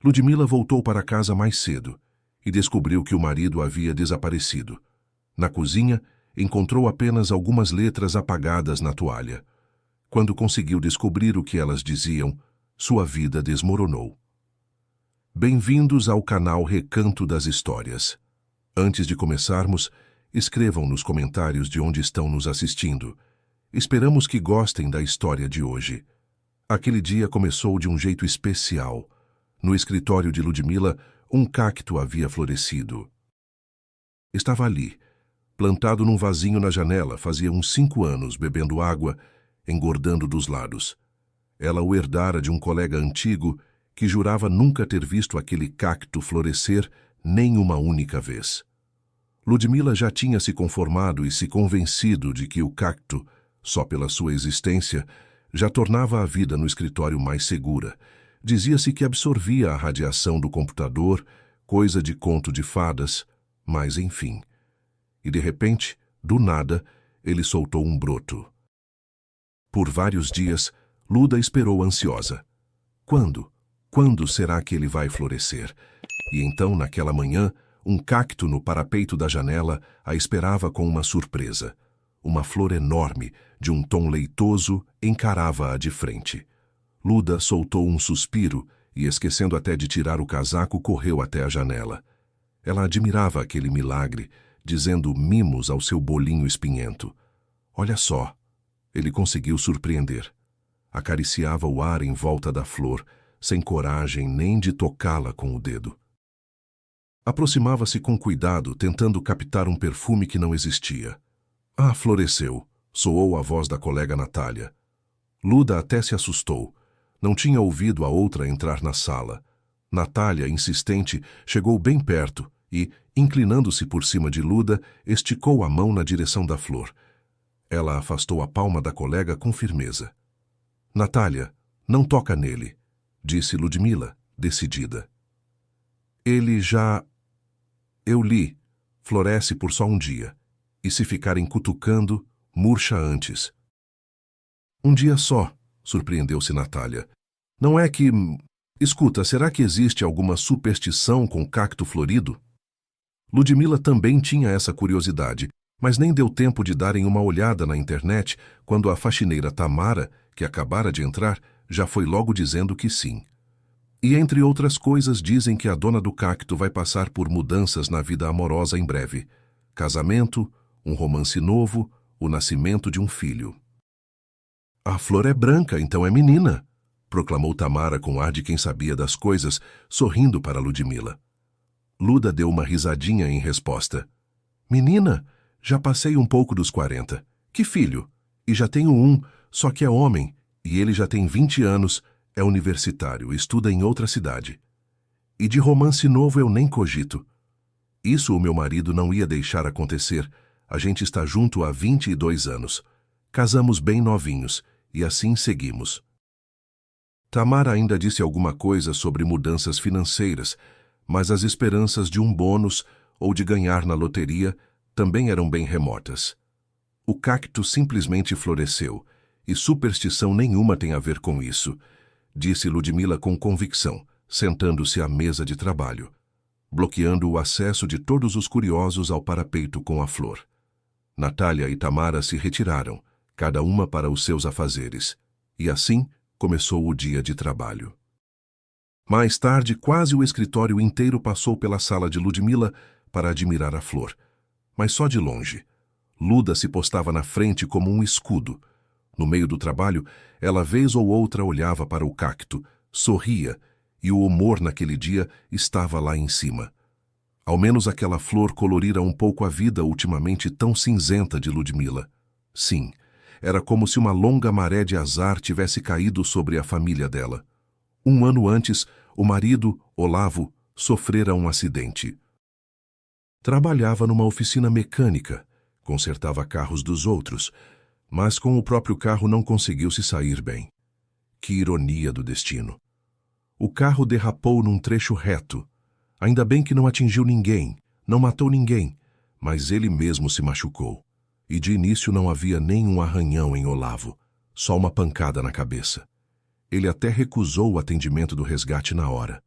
Ludmila voltou para casa mais cedo e descobriu que o marido havia desaparecido. Na cozinha, encontrou apenas algumas letras apagadas na toalha. Quando conseguiu descobrir o que elas diziam, sua vida desmoronou. Bem-vindos ao canal Recanto das Histórias. Antes de começarmos, escrevam nos comentários de onde estão nos assistindo. Esperamos que gostem da história de hoje. Aquele dia começou de um jeito especial. No escritório de Ludmila, um cacto havia florescido. Estava ali, plantado num vasinho na janela, fazia uns 5 anos, bebendo água, engordando dos lados. Ela o herdara de um colega antigo que jurava nunca ter visto aquele cacto florescer nem uma única vez. Ludmila já tinha se conformado e se convencido de que o cacto, só pela sua existência, já tornava a vida no escritório mais segura. Dizia-se que absorvia a radiação do computador, coisa de conto de fadas, mas enfim. E de repente, do nada, ele soltou um broto. Por vários dias, Luda esperou ansiosa. Quando? Quando será que ele vai florescer? E então, naquela manhã, um cacto no parapeito da janela a esperava com uma surpresa. Uma flor enorme, de um tom leitoso, encarava-a de frente. Luda soltou um suspiro e, esquecendo até de tirar o casaco, correu até a janela. Ela admirava aquele milagre, dizendo mimos ao seu bolinho espinhento. Olha só! Ele conseguiu surpreender. Acariciava o ar em volta da flor, sem coragem nem de tocá-la com o dedo. Aproximava-se com cuidado, tentando captar um perfume que não existia. Ah, floresceu! Soou a voz da colega Natália. Luda até se assustou. Não tinha ouvido a outra entrar na sala. Natália, insistente, chegou bem perto e, inclinando-se por cima de Luda, esticou a mão na direção da flor. Ela afastou a palma da colega com firmeza. Natália, não toca nele, disse Ludmila, decidida. Ele já... Eu li, floresce por só um dia, e se ficarem cutucando, murcha antes. Um dia só, surpreendeu-se Natália. Não é que... Escuta, será que existe alguma superstição com cacto florido? Ludmila também tinha essa curiosidade, mas nem deu tempo de darem uma olhada na internet quando a faxineira Tamara, que acabara de entrar, já foi logo dizendo que sim. E entre outras coisas dizem que a dona do cacto vai passar por mudanças na vida amorosa em breve. Casamento, um romance novo, o nascimento de um filho. A flor é branca, então é menina, proclamou Tamara com ar de quem sabia das coisas, sorrindo para Ludmila. Luda deu uma risadinha em resposta. Menina, já passei um pouco dos 40. Que filho? E já tenho um, só que é homem, e ele já tem 20 anos, é universitário, estuda em outra cidade. E de romance novo eu nem cogito. Isso o meu marido não ia deixar acontecer. A gente está junto há 22 anos. Casamos bem novinhos, e assim seguimos. Tamara ainda disse alguma coisa sobre mudanças financeiras, mas as esperanças de um bônus ou de ganhar na loteria também eram bem remotas. O cacto simplesmente floresceu, e superstição nenhuma tem a ver com isso, disse Ludmila com convicção, sentando-se à mesa de trabalho, bloqueando o acesso de todos os curiosos ao parapeito com a flor. Natália e Tamara se retiraram, cada uma para os seus afazeres, e assim começou o dia de trabalho. Mais tarde, quase o escritório inteiro passou pela sala de Ludmila para admirar a flor, mas só de longe. Luda se postava na frente como um escudo. No meio do trabalho, ela vez ou outra olhava para o cacto, sorria, e o humor naquele dia estava lá em cima. Ao menos aquela flor colorira um pouco a vida ultimamente tão cinzenta de Ludmila. Sim, era como se uma longa maré de azar tivesse caído sobre a família dela. 1 ano antes, o marido, Olavo, sofrera um acidente. Trabalhava numa oficina mecânica, consertava carros dos outros, mas com o próprio carro não conseguiu se sair bem. Que ironia do destino! O carro derrapou num trecho reto. Ainda bem que não atingiu ninguém, não matou ninguém, mas ele mesmo se machucou. E de início não havia nenhum arranhão em Olavo, só uma pancada na cabeça. Ele até recusou o atendimento do resgate na hora.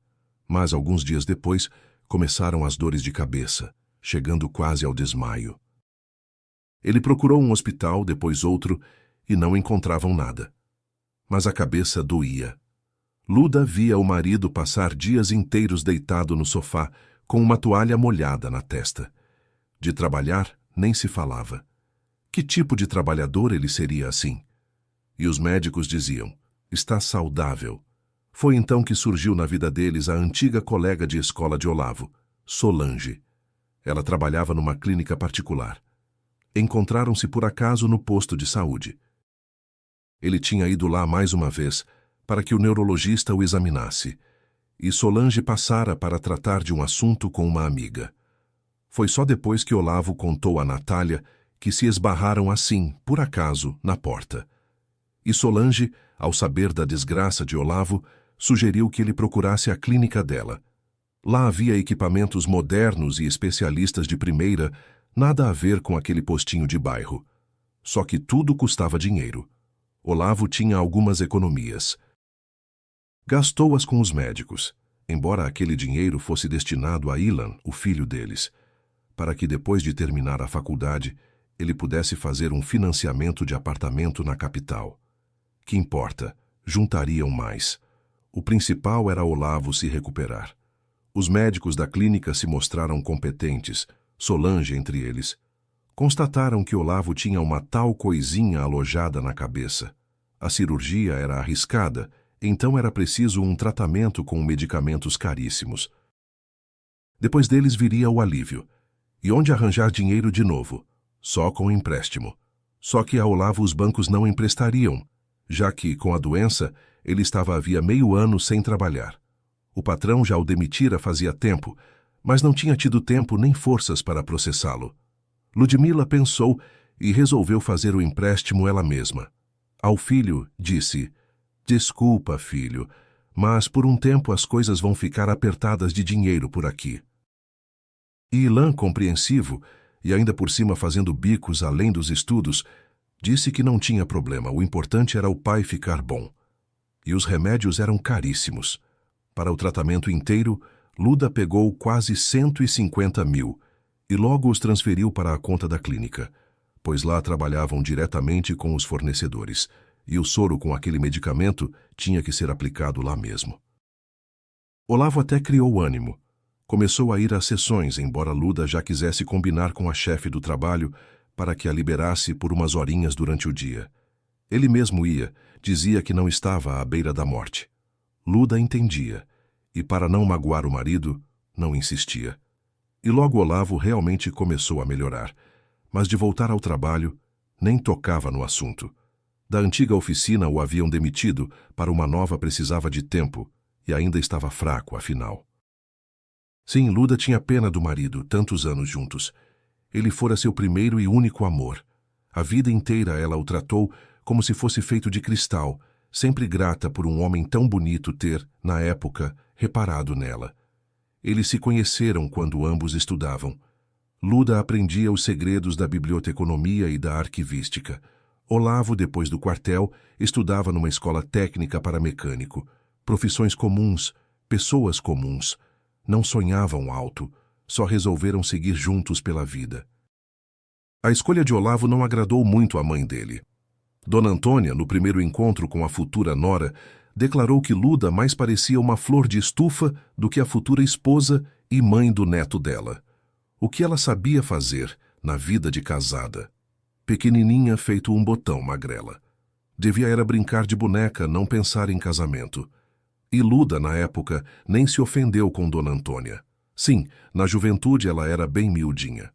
Mas, alguns dias depois, começaram as dores de cabeça, chegando quase ao desmaio. Ele procurou um hospital, depois outro, e não encontravam nada. Mas a cabeça doía. Luda via o marido passar dias inteiros deitado no sofá, com uma toalha molhada na testa. De trabalhar, nem se falava. Que tipo de trabalhador ele seria assim? E os médicos diziam: está saudável. Foi então que surgiu na vida deles a antiga colega de escola de Olavo, Solange. Ela trabalhava numa clínica particular. Encontraram-se por acaso no posto de saúde. Ele tinha ido lá mais uma vez para que o neurologista o examinasse, e Solange passara para tratar de um assunto com uma amiga. Foi só depois que Olavo contou a Natália que se esbarraram assim, por acaso, na porta. E Solange, ao saber da desgraça de Olavo, sugeriu que ele procurasse a clínica dela. Lá havia equipamentos modernos e especialistas de primeira, nada a ver com aquele postinho de bairro. Só que tudo custava dinheiro. Olavo tinha algumas economias. Gastou-as com os médicos, embora aquele dinheiro fosse destinado a Ilan, o filho deles, para que depois de terminar a faculdade, ele pudesse fazer um financiamento de apartamento na capital. Que importa, juntariam mais. O principal era Olavo se recuperar. Os médicos da clínica se mostraram competentes, Solange entre eles. Constataram que Olavo tinha uma tal coisinha alojada na cabeça. A cirurgia era arriscada, então era preciso um tratamento com medicamentos caríssimos. Depois deles viria o alívio. E onde arranjar dinheiro de novo? Só com empréstimo. Só que a Olavo os bancos não emprestariam, já que, com a doença, ele estava havia meio ano sem trabalhar. O patrão já o demitira fazia tempo, mas não tinha tido tempo nem forças para processá-lo. Ludmila pensou e resolveu fazer o empréstimo ela mesma. Ao filho, disse: desculpa, filho, mas por um tempo as coisas vão ficar apertadas de dinheiro por aqui. E Ilan, compreensivo, e ainda por cima fazendo bicos além dos estudos, disse que não tinha problema, o importante era o pai ficar bom. E os remédios eram caríssimos. Para o tratamento inteiro, Luda pegou quase 150 mil e logo os transferiu para a conta da clínica, pois lá trabalhavam diretamente com os fornecedores, e o soro com aquele medicamento tinha que ser aplicado lá mesmo. Olavo até criou ânimo. Começou a ir às sessões, embora Luda já quisesse combinar com a chefe do trabalho para que a liberasse por umas horinhas durante o dia. Ele mesmo ia, dizia que não estava à beira da morte. Luda entendia, e para não magoar o marido, não insistia. E logo Olavo realmente começou a melhorar, mas de voltar ao trabalho, nem tocava no assunto. Da antiga oficina o haviam demitido, para uma nova precisava de tempo, e ainda estava fraco, afinal. Sim, Luda tinha pena do marido, tantos anos juntos. Ele fora seu primeiro e único amor. A vida inteira ela o tratou como se fosse feito de cristal, sempre grata por um homem tão bonito ter, na época, reparado nela. Eles se conheceram quando ambos estudavam. Luda aprendia os segredos da biblioteconomia e da arquivística. Olavo, depois do quartel, estudava numa escola técnica para mecânico. Profissões comuns, pessoas comuns. Não sonhavam alto, só resolveram seguir juntos pela vida. A escolha de Olavo não agradou muito à mãe dele. Dona Antônia, no primeiro encontro com a futura nora, declarou que Luda mais parecia uma flor de estufa do que a futura esposa e mãe do neto dela. O que ela sabia fazer na vida de casada? Pequenininha feito um botão, magrela. Devia era brincar de boneca, não pensar em casamento. E Luda, na época, nem se ofendeu com Dona Antônia. Sim, na juventude ela era bem miudinha.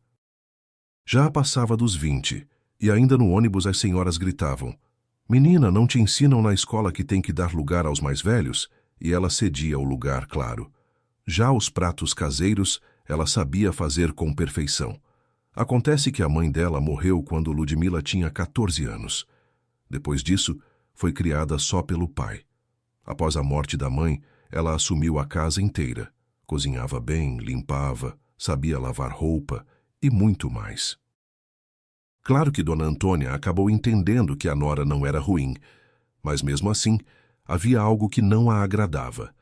Já passava dos 20, e ainda no ônibus as senhoras gritavam: menina, não te ensinam na escola que tem que dar lugar aos mais velhos? E ela cedia o lugar, claro. Já os pratos caseiros, ela sabia fazer com perfeição. Acontece que a mãe dela morreu quando Ludmila tinha 14 anos. Depois disso, foi criada só pelo pai. Após a morte da mãe, ela assumiu a casa inteira. Cozinhava bem, limpava, sabia lavar roupa e muito mais. Claro que Dona Antônia acabou entendendo que a nora não era ruim, mas mesmo assim, havia algo que não a agradava.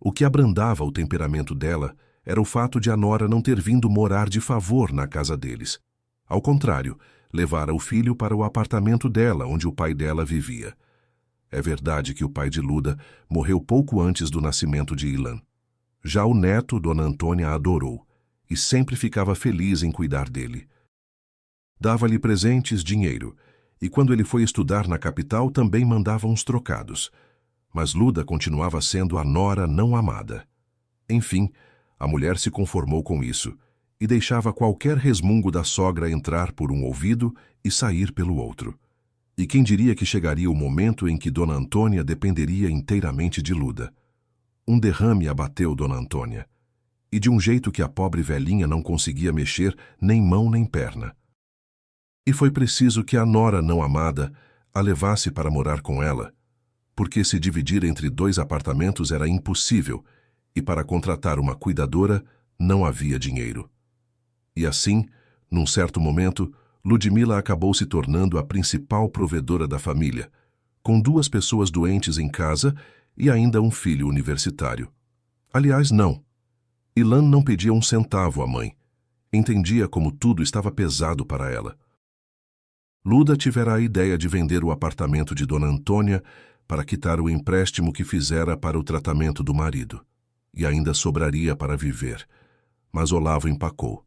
O que abrandava o temperamento dela era o fato de a nora não ter vindo morar de favor na casa deles. Ao contrário, levara o filho para o apartamento dela, onde o pai dela vivia. É verdade que o pai de Luda morreu pouco antes do nascimento de Ilan. Já o neto, Dona Antônia, a adorou, e sempre ficava feliz em cuidar dele. Dava-lhe presentes, dinheiro, e quando ele foi estudar na capital também mandava uns trocados. Mas Luda continuava sendo a nora não amada. Enfim, a mulher se conformou com isso, e deixava qualquer resmungo da sogra entrar por um ouvido e sair pelo outro. E quem diria que chegaria o momento em que Dona Antônia dependeria inteiramente de Luda? Um derrame abateu Dona Antônia, e de um jeito que a pobre velhinha não conseguia mexer nem mão nem perna. E foi preciso que a nora não amada a levasse para morar com ela, porque se dividir entre 2 apartamentos era impossível, e para contratar uma cuidadora não havia dinheiro. E assim, num certo momento, Ludmila acabou se tornando a principal provedora da família, com 2 pessoas doentes em casa e ainda um filho universitário. Aliás, não. Ilan não pedia um centavo à mãe. Entendia como tudo estava pesado para ela. Luda tivera a ideia de vender o apartamento de Dona Antônia para quitar o empréstimo que fizera para o tratamento do marido. E ainda sobraria para viver. Mas Olavo empacou.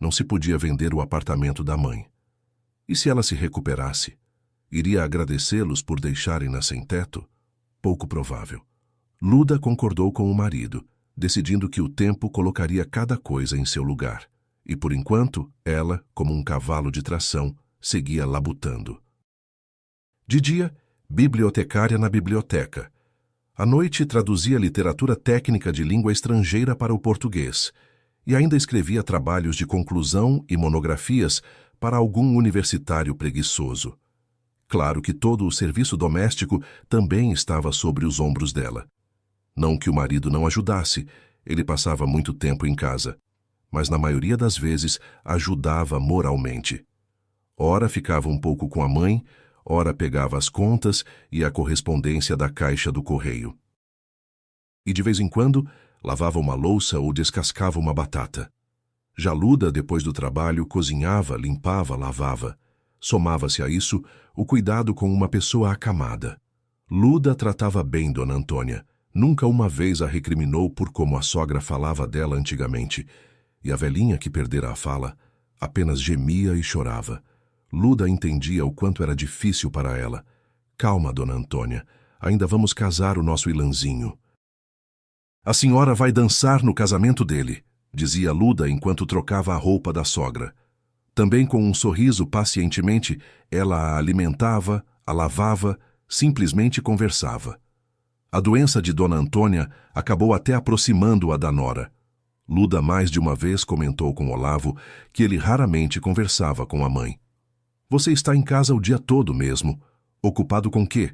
Não se podia vender o apartamento da mãe. E se ela se recuperasse? Iria agradecê-los por deixarem-na sem teto? Pouco provável. Luda concordou com o marido, decidindo que o tempo colocaria cada coisa em seu lugar. E por enquanto, ela, como um cavalo de tração, seguia labutando. De dia, bibliotecária na biblioteca. À noite, traduzia literatura técnica de língua estrangeira para o português e ainda escrevia trabalhos de conclusão e monografias para algum universitário preguiçoso. Claro que todo o serviço doméstico também estava sobre os ombros dela. Não que o marido não ajudasse, ele passava muito tempo em casa, mas na maioria das vezes ajudava moralmente. Ora ficava um pouco com a mãe, ora pegava as contas e a correspondência da caixa do correio. E de vez em quando, lavava uma louça ou descascava uma batata. Já Luda, depois do trabalho, cozinhava, limpava, lavava. Somava-se a isso o cuidado com uma pessoa acamada. Luda tratava bem Dona Antônia. Nunca uma vez a recriminou por como a sogra falava dela antigamente. E a velhinha, que perdera a fala, apenas gemia e chorava. Luda entendia o quanto era difícil para ela. Calma, Dona Antônia. Ainda vamos casar o nosso Ilanzinho. A senhora vai dançar no casamento dele, dizia Luda enquanto trocava a roupa da sogra. Também com um sorriso pacientemente, ela a alimentava, a lavava, simplesmente conversava. A doença de Dona Antônia acabou até aproximando-a da nora. Luda mais de uma vez comentou com Olavo que ele raramente conversava com a mãe. Você está em casa o dia todo mesmo. Ocupado com quê?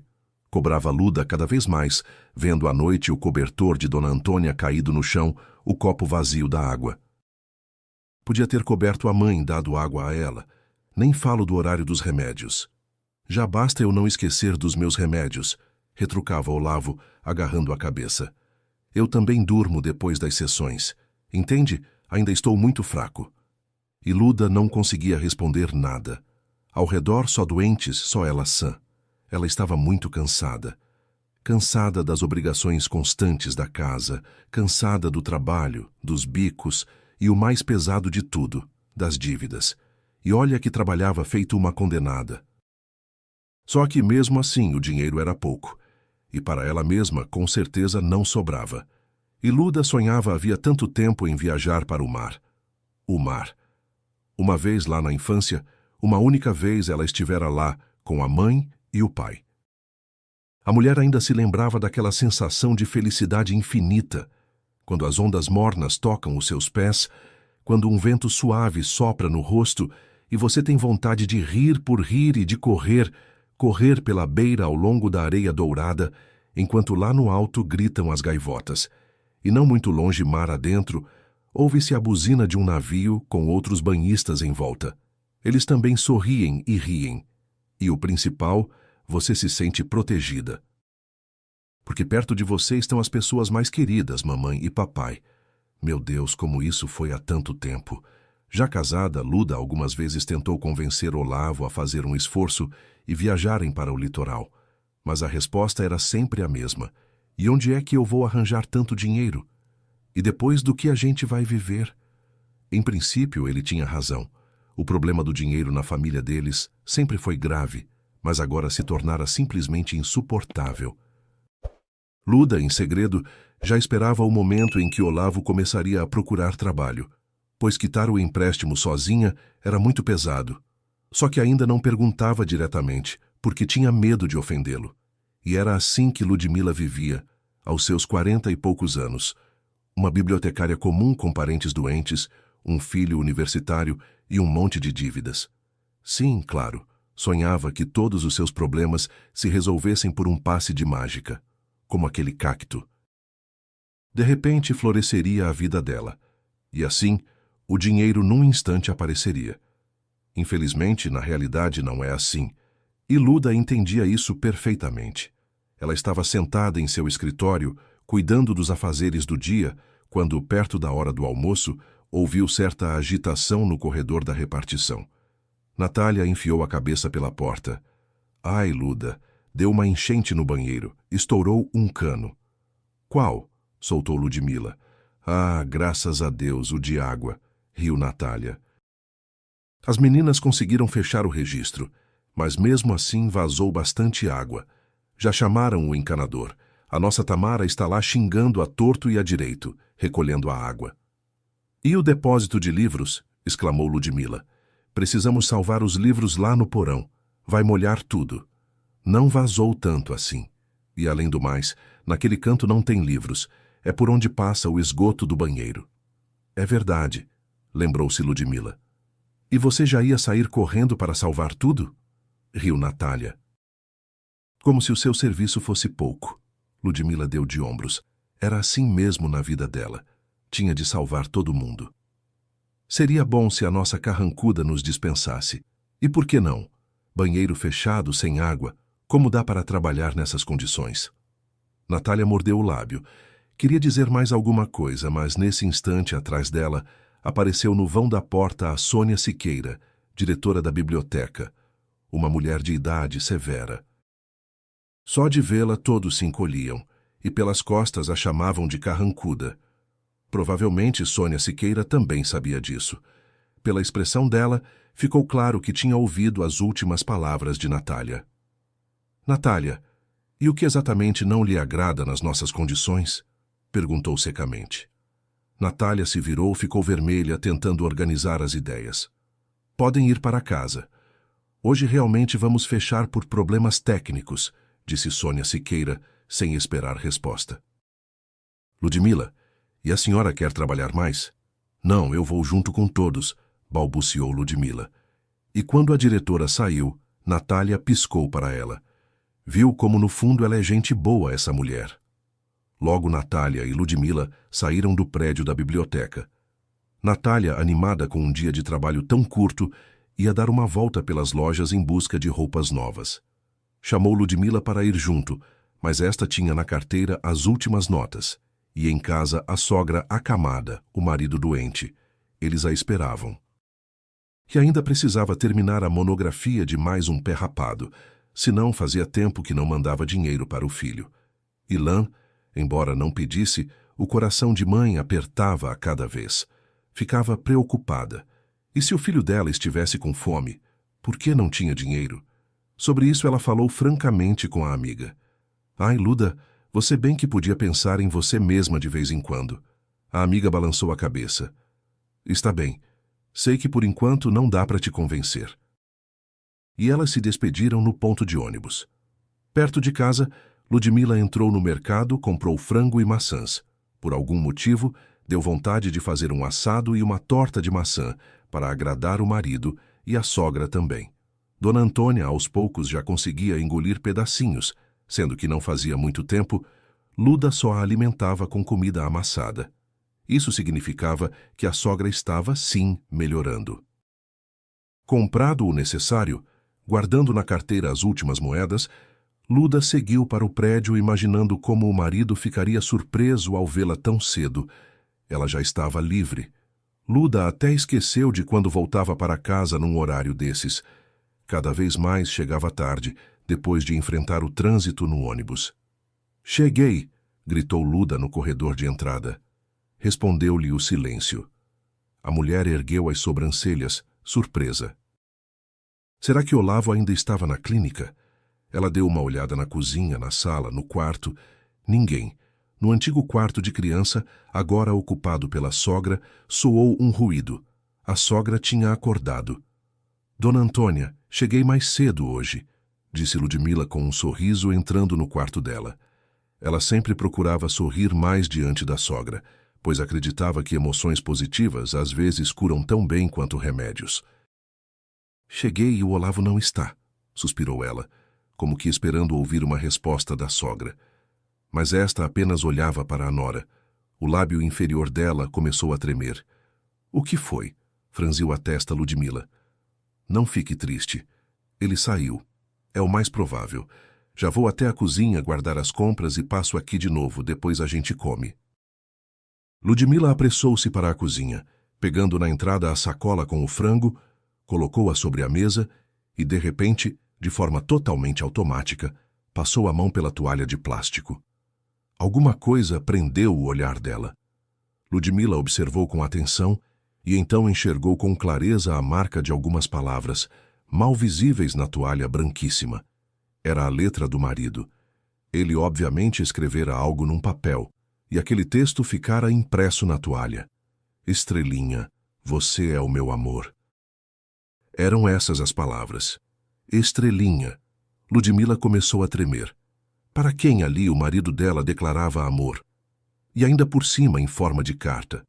Cobrava Luda cada vez mais, vendo à noite o cobertor de Dona Antônia caído no chão, o copo vazio da água. Podia ter coberto a mãe, dado água a ela. Nem falo do horário dos remédios. Já basta eu não esquecer dos meus remédios, retrucava Olavo, agarrando a cabeça. Eu também durmo depois das sessões. Entende? Ainda estou muito fraco. E Luda não conseguia responder nada. Ao redor só doentes, só ela sã. Ela estava muito cansada. Cansada das obrigações constantes da casa, cansada do trabalho, dos bicos e o mais pesado de tudo, das dívidas. E olha que trabalhava feito uma condenada. Só que mesmo assim o dinheiro era pouco. E para ela mesma, com certeza, não sobrava. E Luda sonhava havia tanto tempo em viajar para o mar. O mar. Uma vez lá na infância, uma única vez ela estivera lá, com a mãe e o pai. A mulher ainda se lembrava daquela sensação de felicidade infinita, quando as ondas mornas tocam os seus pés, quando um vento suave sopra no rosto e você tem vontade de rir por rir e de correr, correr pela beira ao longo da areia dourada, enquanto lá no alto gritam as gaivotas. E não muito longe mar adentro, ouve-se a buzina de um navio com outros banhistas em volta. Eles também sorriem e riem. E o principal, você se sente protegida. porque perto de você estão as pessoas mais queridas, mamãe e papai. Meu Deus, como isso foi há tanto tempo. Já casada, Luda algumas vezes tentou convencer Olavo a fazer um esforço e viajarem para o litoral. Mas a resposta era sempre a mesma. E onde é que eu vou arranjar tanto dinheiro? E depois do que a gente vai viver? Em princípio, ele tinha razão. O problema do dinheiro na família deles sempre foi grave, mas agora se tornara simplesmente insuportável. Luda, em segredo, já esperava o momento em que Olavo começaria a procurar trabalho, pois quitar o empréstimo sozinha era muito pesado. Só que ainda não perguntava diretamente, porque tinha medo de ofendê-lo. E era assim que Ludmila vivia, aos seus 40 e poucos anos. Uma bibliotecária comum com parentes doentes, um filho universitário e um monte de dívidas. Sim, claro, sonhava que todos os seus problemas se resolvessem por um passe de mágica, como aquele cacto. De repente floresceria a vida dela, e assim, o dinheiro num instante apareceria. Infelizmente, na realidade não é assim, e Luda entendia isso perfeitamente. Ela estava sentada em seu escritório, cuidando dos afazeres do dia, quando, perto da hora do almoço, ouviu certa agitação no corredor da repartição. Natália enfiou a cabeça pela porta. Ai, Luda, deu uma enchente no banheiro, estourou um cano. Qual? Soltou Ludmila. Ah, graças a Deus, o de água, riu Natália. As meninas conseguiram fechar o registro, mas mesmo assim vazou bastante água. Já chamaram o encanador. A nossa Tamara está lá xingando a torto e a direito, recolhendo a água. E o depósito de livros? Exclamou Ludmila. Precisamos salvar os livros lá no porão. Vai molhar tudo. Não vazou tanto assim. E além do mais, naquele canto não tem livros. É por onde passa o esgoto do banheiro. É verdade, lembrou-se Ludmila. E você já ia sair correndo para salvar tudo? Riu Natália. Como se o seu serviço fosse pouco. Ludmila deu de ombros. Era assim mesmo na vida dela. Tinha de salvar todo mundo. Seria bom se a nossa carrancuda nos dispensasse. E por que não? Banheiro fechado, sem água. Como dá para trabalhar nessas condições? Natália mordeu o lábio. Queria dizer mais alguma coisa, mas nesse instante, atrás dela, apareceu no vão da porta a Sônia Siqueira, diretora da biblioteca. Uma mulher de idade severa. Só de vê-la todos se encolhiam, e pelas costas a chamavam de carrancuda. Provavelmente Sônia Siqueira também sabia disso. Pela expressão dela, ficou claro que tinha ouvido as últimas palavras de Natália. Natália, e o que exatamente não lhe agrada nas nossas condições? Perguntou secamente. Natália se virou, ficou vermelha, tentando organizar as ideias. Podem ir para casa. Hoje realmente vamos fechar por problemas técnicos, disse Sônia Siqueira, sem esperar resposta. Ludmila, e a senhora quer trabalhar mais? Não, eu vou junto com todos, balbuciou Ludmila. E quando a diretora saiu, Natália piscou para ela. Viu como no fundo ela é gente boa, essa mulher. Logo Natália e Ludmila saíram do prédio da biblioteca. Natália, animada com um dia de trabalho tão curto, ia dar uma volta pelas lojas em busca de roupas novas. Chamou Ludmila para ir junto, mas esta tinha na carteira as últimas notas, e em casa a sogra acamada, o marido doente. Eles a esperavam. Que ainda precisava terminar a monografia de mais um pé rapado, senão fazia tempo que não mandava dinheiro para o filho. Ilan, embora não pedisse, o coração de mãe apertava a cada vez. Ficava preocupada. E se o filho dela estivesse com fome, por que não tinha dinheiro? Sobre isso ela falou francamente com a amiga. Ai, Luda, você bem que podia pensar em você mesma de vez em quando. A amiga balançou a cabeça. Está bem. Sei que por enquanto não dá para te convencer. E elas se despediram no ponto de ônibus. Perto de casa, Ludmila entrou no mercado, comprou frango e maçãs. Por algum motivo, deu vontade de fazer um assado e uma torta de maçã para agradar o marido e a sogra também. Dona Antônia, aos poucos, já conseguia engolir pedacinhos, sendo que não fazia muito tempo, Luda só a alimentava com comida amassada. Isso significava que a sogra estava, sim, melhorando. Comprado o necessário, guardando na carteira as últimas moedas, Luda seguiu para o prédio imaginando como o marido ficaria surpreso ao vê-la tão cedo. Ela já estava livre. Luda até esqueceu de quando voltava para casa num horário desses. Cada vez mais chegava tarde, depois de enfrentar o trânsito no ônibus. "Cheguei!" gritou Luda no corredor de entrada. Respondeu-lhe o silêncio. A mulher ergueu as sobrancelhas, surpresa. Será que Olavo ainda estava na clínica? Ela deu uma olhada na cozinha, na sala, no quarto. Ninguém. No antigo quarto de criança, agora ocupado pela sogra, soou um ruído. A sogra tinha acordado. "Dona Antônia, cheguei mais cedo hoje", disse Ludmila com um sorriso entrando no quarto dela. Ela sempre procurava sorrir mais diante da sogra, pois acreditava que emoções positivas às vezes curam tão bem quanto remédios. "Cheguei e o Olavo não está", suspirou ela, como que esperando ouvir uma resposta da sogra. Mas esta apenas olhava para a nora. O lábio inferior dela começou a tremer. "O que foi?", franziu a testa Ludmila. "Não fique triste. Ele saiu. É o mais provável. Já vou até a cozinha guardar as compras e passo aqui de novo, depois a gente come." Ludmila apressou-se para a cozinha, pegando na entrada a sacola com o frango, colocou-a sobre a mesa e, de repente, de forma totalmente automática, passou a mão pela toalha de plástico. Alguma coisa prendeu o olhar dela. Ludmila observou com atenção e então enxergou com clareza a marca de algumas palavras, mal visíveis na toalha branquíssima. Era a letra do marido. Ele obviamente escrevera algo num papel, e aquele texto ficara impresso na toalha. "Estrelinha, você é o meu amor." Eram essas as palavras. Estrelinha. Ludmila começou a tremer. Para quem ali o marido dela declarava amor? E ainda por cima em forma de carta.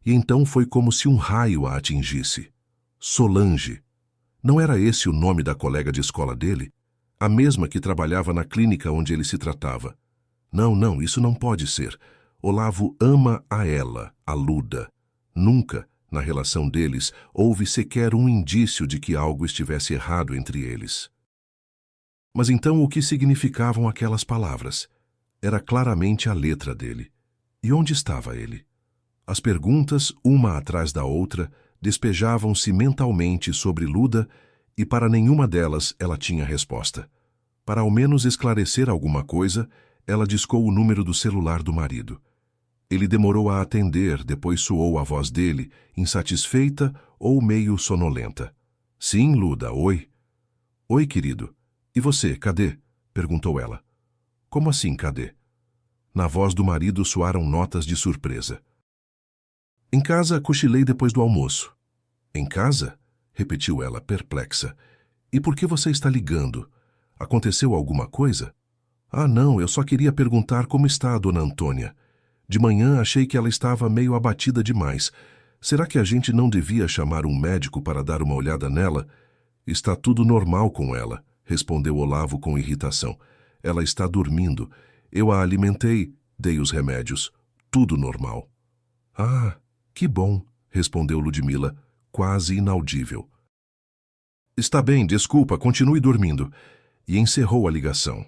E então foi como se um raio a atingisse. Solange. Não era esse o nome da colega de escola dele? A mesma que trabalhava na clínica onde ele se tratava. Não, isso não pode ser. Olavo ama a ela, a Luda. Nunca, na relação deles, houve sequer um indício de que algo estivesse errado entre eles. Mas então o que significavam aquelas palavras? Era claramente a letra dele. E onde estava ele? As perguntas, uma atrás da outra, despejavam-se mentalmente sobre Luda e para nenhuma delas ela tinha resposta. Para ao menos esclarecer alguma coisa, ela discou o número do celular do marido. Ele demorou a atender, depois soou a voz dele, insatisfeita ou meio sonolenta. "Sim, Luda, oi." "Oi, querido. E você, cadê?" perguntou ela. "Como assim, cadê?" Na voz do marido soaram notas de surpresa. "Em casa, cochilei depois do almoço." "Em casa?" repetiu ela, perplexa. "E por que você está ligando? Aconteceu alguma coisa?" "Ah, não, eu só queria perguntar como está a dona Antônia. De manhã achei que ela estava meio abatida demais. Será que a gente não devia chamar um médico para dar uma olhada nela?" "Está tudo normal com ela", respondeu Olavo com irritação. "Ela está dormindo. Eu a alimentei, dei os remédios. Tudo normal." "Ah, que bom", respondeu Ludmila, quase inaudível. "Está bem, desculpa, continue dormindo." E encerrou a ligação.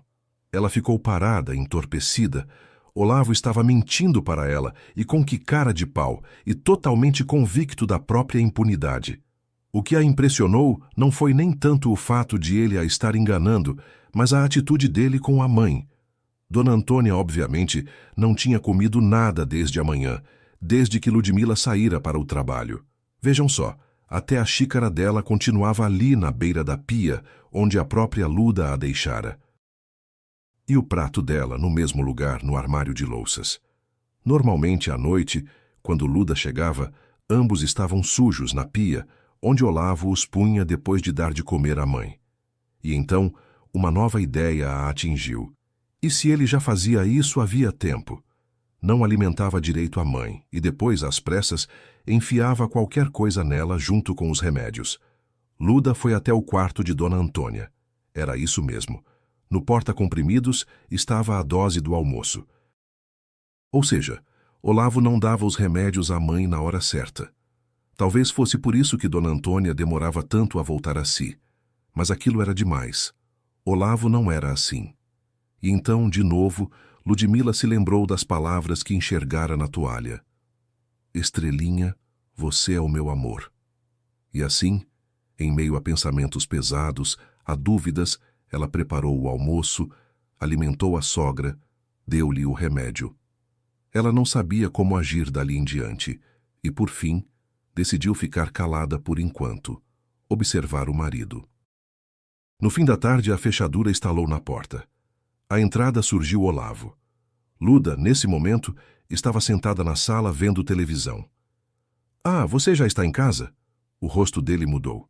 Ela ficou parada, entorpecida. Olavo estava mentindo para ela, e com que cara de pau, e totalmente convicto da própria impunidade. O que a impressionou não foi nem tanto o fato de ele a estar enganando, mas a atitude dele com a mãe. Dona Antônia, obviamente, não tinha comido nada desde a manhã, desde que Ludmila saíra para o trabalho. Vejam só, até a xícara dela continuava ali na beira da pia, onde a própria Luda a deixara. E o prato dela no mesmo lugar, no armário de louças. Normalmente, à noite, quando Luda chegava, ambos estavam sujos na pia, onde Olavo os punha depois de dar de comer à mãe. E então, uma nova ideia a atingiu. E se ele já fazia isso havia tempo? Não alimentava direito a mãe e depois, às pressas, enfiava qualquer coisa nela junto com os remédios. Luda foi até o quarto de Dona Antônia. Era isso mesmo. No porta-comprimidos estava a dose do almoço. Ou seja, Olavo não dava os remédios à mãe na hora certa. Talvez fosse por isso que Dona Antônia demorava tanto a voltar a si. Mas aquilo era demais. Olavo não era assim. E então, de novo, Ludmila se lembrou das palavras que enxergara na toalha. Estrelinha, você é o meu amor. E assim, em meio a pensamentos pesados, a dúvidas, ela preparou o almoço, alimentou a sogra, deu-lhe o remédio. Ela não sabia como agir dali em diante e, por fim, decidiu ficar calada por enquanto, observar o marido. No fim da tarde, a fechadura estalou na porta. À entrada surgiu Olavo. Luda, nesse momento, estava sentada na sala vendo televisão. Ah, você já está em casa? O rosto dele mudou.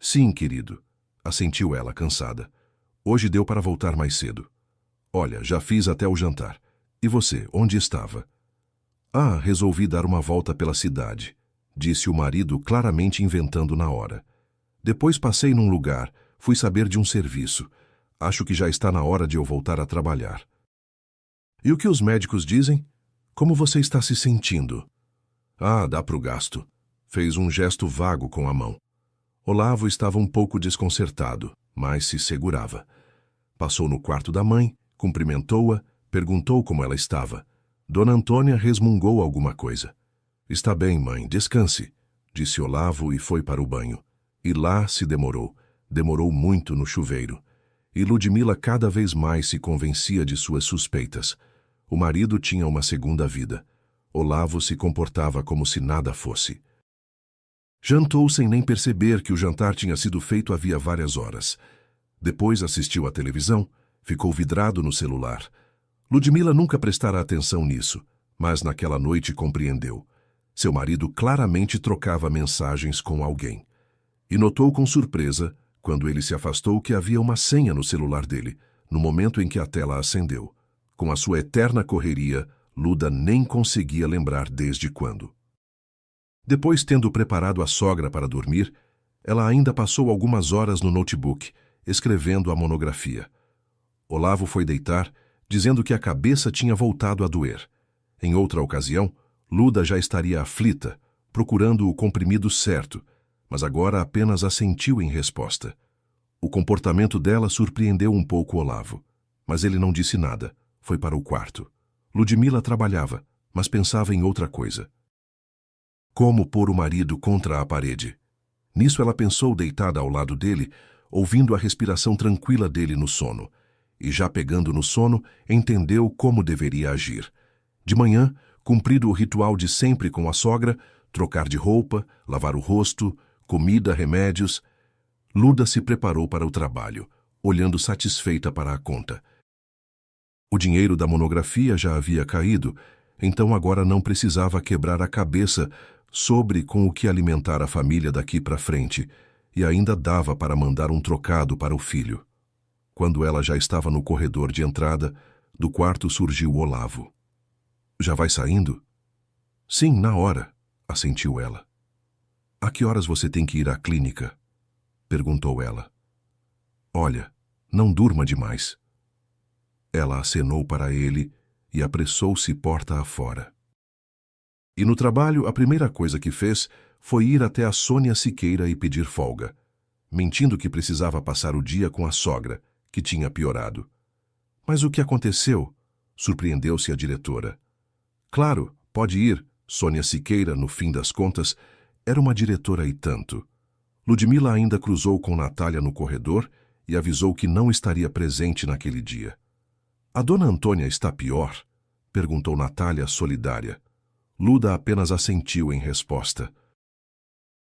Sim, querido, assentiu ela, cansada. Hoje deu para voltar mais cedo. Olha, já fiz até o jantar. E você, onde estava? Ah, resolvi dar uma volta pela cidade, disse o marido, claramente inventando na hora. Depois passei num lugar, fui saber de um serviço. Acho que já está na hora de eu voltar a trabalhar. E o que os médicos dizem? Como você está se sentindo? Ah, dá pro gasto. Fez um gesto vago com a mão. Olavo estava um pouco desconcertado, mas se segurava. Passou no quarto da mãe, cumprimentou-a, perguntou como ela estava. Dona Antônia resmungou alguma coisa. Está bem, mãe, descanse, disse Olavo e foi para o banho. E lá se demorou. Demorou muito no chuveiro. E Ludmila cada vez mais se convencia de suas suspeitas. O marido tinha uma segunda vida. Olavo se comportava como se nada fosse. Jantou sem nem perceber que o jantar tinha sido feito havia várias horas. Depois assistiu à televisão, ficou vidrado no celular. Ludmila nunca prestara atenção nisso, mas naquela noite compreendeu. Seu marido claramente trocava mensagens com alguém. E notou com surpresa, quando ele se afastou, que havia uma senha no celular dele, no momento em que a tela acendeu. Com a sua eterna correria, Luda nem conseguia lembrar desde quando. Depois, tendo preparado a sogra para dormir, ela ainda passou algumas horas no notebook, escrevendo a monografia. Olavo foi deitar, dizendo que a cabeça tinha voltado a doer. Em outra ocasião, Luda já estaria aflita, procurando o comprimido certo, mas agora apenas assentiu em resposta. O comportamento dela surpreendeu um pouco Olavo, mas ele não disse nada, foi para o quarto. Ludmila trabalhava, mas pensava em outra coisa. Como pôr o marido contra a parede? Nisso ela pensou deitada ao lado dele, ouvindo a respiração tranquila dele no sono, e já pegando no sono, entendeu como deveria agir. De manhã, cumprido o ritual de sempre com a sogra, trocar de roupa, lavar o rosto, comida, remédios, Luda se preparou para o trabalho, olhando satisfeita para a conta. O dinheiro da monografia já havia caído, então agora não precisava quebrar a cabeça sobre com o que alimentar a família daqui para frente, e ainda dava para mandar um trocado para o filho. Quando ela já estava no corredor de entrada, do quarto surgiu Olavo. Já vai saindo? Sim, na hora, assentiu ela. A que horas você tem que ir à clínica? Perguntou ela. Olha, não durma demais. Ela acenou para ele e apressou-se porta afora. E no trabalho, a primeira coisa que fez foi ir até a Sônia Siqueira e pedir folga, mentindo que precisava passar o dia com a sogra, que tinha piorado. Mas o que aconteceu? Surpreendeu-se a diretora. Claro, pode ir. Sônia Siqueira, no fim das contas, era uma diretora e tanto. Ludmila ainda cruzou com Natália no corredor e avisou que não estaria presente naquele dia. A dona Antônia está pior? Perguntou Natália, solidária. Luda apenas assentiu em resposta.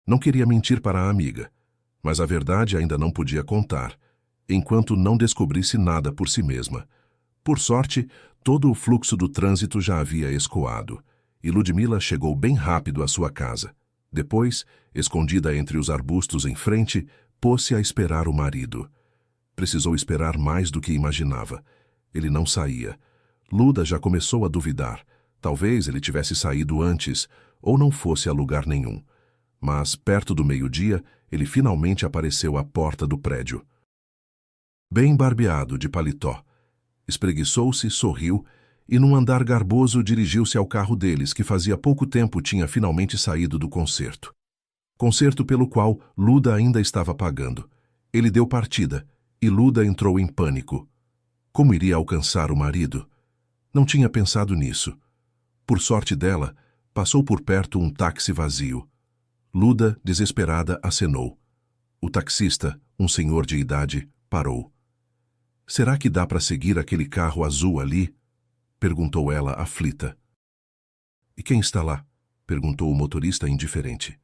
Não queria mentir para a amiga, mas a verdade ainda não podia contar, enquanto não descobrisse nada por si mesma. Por sorte, todo o fluxo do trânsito já havia escoado, e Ludmila chegou bem rápido à sua casa. Depois, escondida entre os arbustos em frente, pôs-se a esperar o marido. Precisou esperar mais do que imaginava. Ele não saía. Luda já começou a duvidar. Talvez ele tivesse saído antes, ou não fosse a lugar nenhum. Mas, perto do meio-dia, ele finalmente apareceu à porta do prédio. Bem barbeado, de paletó. Espreguiçou-se, sorriu, e num andar garboso dirigiu-se ao carro deles, que fazia pouco tempo tinha finalmente saído do concerto. Concerto pelo qual Luda ainda estava pagando. Ele deu partida, e Luda entrou em pânico. Como iria alcançar o marido? Não tinha pensado nisso. Por sorte dela, passou por perto um táxi vazio. Luda, desesperada, acenou. O taxista, um senhor de idade, parou. Será que dá para seguir aquele carro azul ali? Perguntou ela, aflita. E quem está lá? Perguntou o motorista indiferente.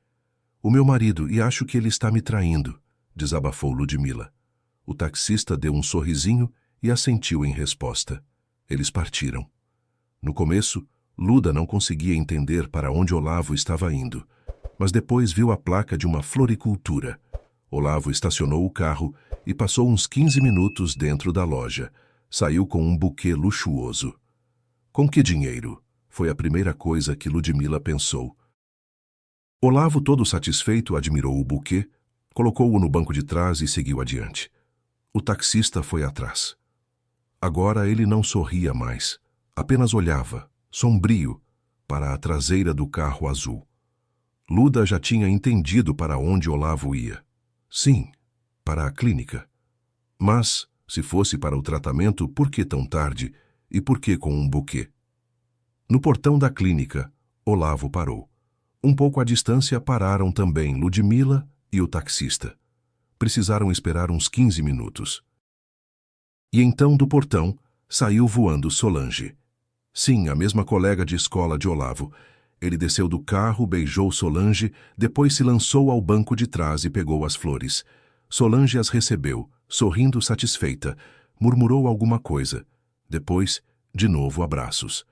O meu marido, e acho que ele está me traindo, desabafou Ludmila. O taxista deu um sorrisinho e assentiu em resposta. Eles partiram. No começo, Luda não conseguia entender para onde Olavo estava indo, mas depois viu a placa de uma floricultura. Olavo estacionou o carro e passou uns 15 minutos dentro da loja. Saiu com um buquê luxuoso. Com que dinheiro? Foi a primeira coisa que Ludmila pensou. Olavo, todo satisfeito, admirou o buquê, colocou-o no banco de trás e seguiu adiante. O taxista foi atrás. Agora ele não sorria mais, apenas olhava, sombrio, para a traseira do carro azul. Luda já tinha entendido para onde Olavo ia. Sim, para a clínica. Mas, se fosse para o tratamento, por que tão tarde e por que com um buquê? No portão da clínica, Olavo parou. Um pouco à distância pararam também Ludmila e o taxista. Precisaram esperar uns 15 minutos. E então do portão saiu voando Solange. Sim, a mesma colega de escola de Olavo. Ele desceu do carro, beijou Solange, depois se lançou ao banco de trás e pegou as flores. Solange as recebeu, sorrindo satisfeita, murmurou alguma coisa. Depois, de novo abraços.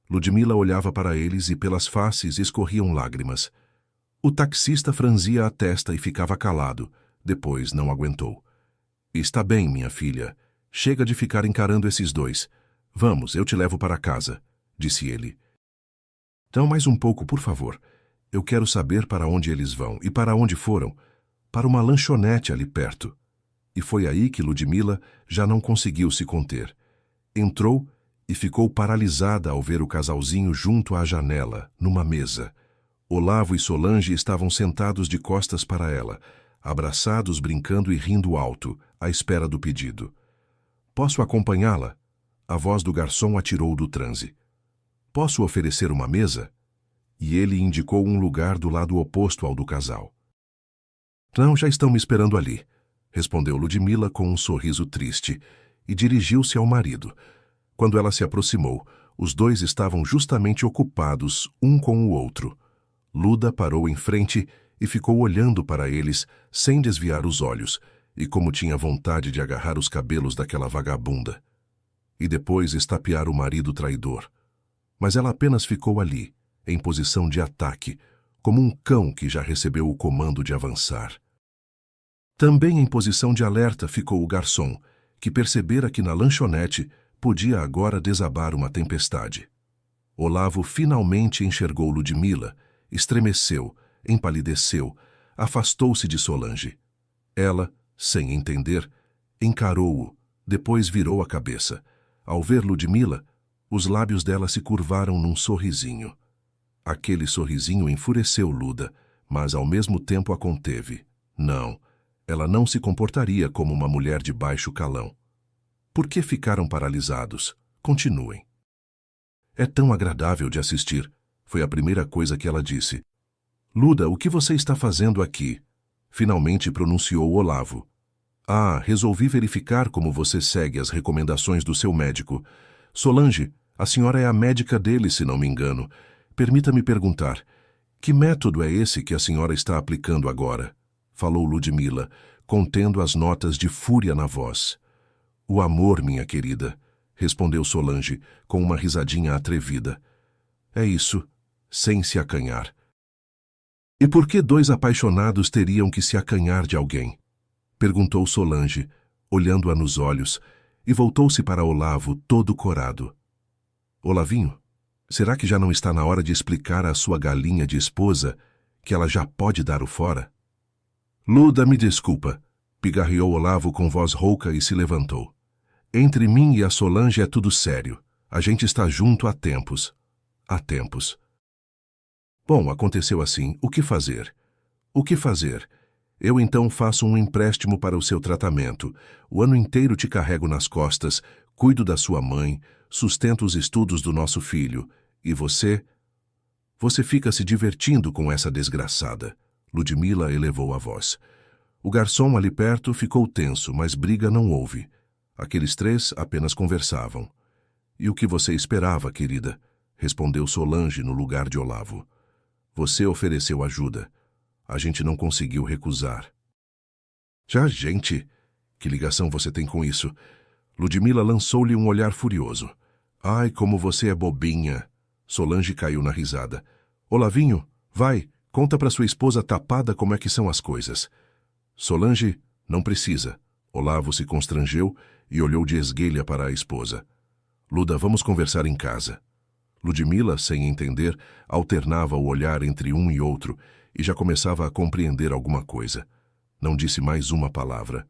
Ludmila olhava para eles e pelas faces escorriam lágrimas. O taxista franzia a testa e ficava calado. Depois não aguentou. Está bem, minha filha. Chega de ficar encarando esses dois. Vamos, eu te levo para casa, disse ele. Então, mais um pouco, por favor. Eu quero saber para onde eles vão e para onde foram. Para uma lanchonete ali perto. E foi aí que Ludmila já não conseguiu se conter. Entrou e ficou paralisada ao ver o casalzinho junto à janela, numa mesa. Olavo e Solange estavam sentados de costas para ela, abraçados, brincando e rindo alto, à espera do pedido. Posso acompanhá-la? A voz do garçom atirou do transe. Posso oferecer uma mesa? E ele indicou um lugar do lado oposto ao do casal. Não, já estão me esperando ali, respondeu Ludmila com um sorriso triste, e dirigiu-se ao marido. Quando ela se aproximou, os dois estavam justamente ocupados um com o outro. Luda parou em frente e ficou olhando para eles, sem desviar os olhos, e como tinha vontade de agarrar os cabelos daquela vagabunda. E depois estapear o marido traidor. Mas ela apenas ficou ali, em posição de ataque, como um cão que já recebeu o comando de avançar. Também em posição de alerta ficou o garçom, que percebera que na lanchonete podia agora desabar uma tempestade. Olavo finalmente enxergou Ludmila, estremeceu, empalideceu, afastou-se de Solange. Ela, sem entender, encarou-o, depois virou a cabeça. Ao ver Ludmila, os lábios dela se curvaram num sorrisinho. Aquele sorrisinho enfureceu Luda, mas ao mesmo tempo a conteve. Não, ela não se comportaria como uma mulher de baixo calão. Por que ficaram paralisados? Continuem. É tão agradável de assistir, foi a primeira coisa que ela disse. Luda, o que você está fazendo aqui? Finalmente pronunciou Olavo. Ah, resolvi verificar como você segue as recomendações do seu médico. Solange, a senhora é a médica dele, se não me engano. Permita-me perguntar, que método é esse que a senhora está aplicando agora? Falou Ludmila, contendo as notas de fúria na voz. O amor, minha querida, respondeu Solange, com uma risadinha atrevida. É isso, sem se acanhar. E por que dois apaixonados teriam que se acanhar de alguém? Perguntou Solange, olhando-a nos olhos, e voltou-se para Olavo todo corado. Olavinho, será que já não está na hora de explicar à sua galinha de esposa que ela já pode dar o fora? Luda, me desculpa, pigarreou Olavo com voz rouca e se levantou. Entre mim e a Solange é tudo sério. A gente está junto há tempos. Há tempos. Bom, aconteceu assim. O que fazer? O que fazer? Eu então faço um empréstimo para o seu tratamento. O ano inteiro te carrego nas costas, cuido da sua mãe, sustento os estudos do nosso filho. E você? Você fica se divertindo com essa desgraçada. Ludmila elevou a voz. O garçom ali perto ficou tenso, mas briga não houve. Aqueles três apenas conversavam. E o que você esperava, querida? Respondeu Solange no lugar de Olavo. Você ofereceu ajuda. A gente não conseguiu recusar. Já, gente, que ligação você tem com isso? Ludmila lançou-lhe um olhar furioso. Ai, como você é bobinha. Solange caiu na risada. Olavinho, vai, conta para sua esposa tapada como é que são as coisas. Solange, não precisa. Olavo se constrangeu e olhou de esguelha para a esposa. Luda, vamos conversar em casa. Ludmila, sem entender, alternava o olhar entre um e outro e já começava a compreender alguma coisa. Não disse mais uma palavra.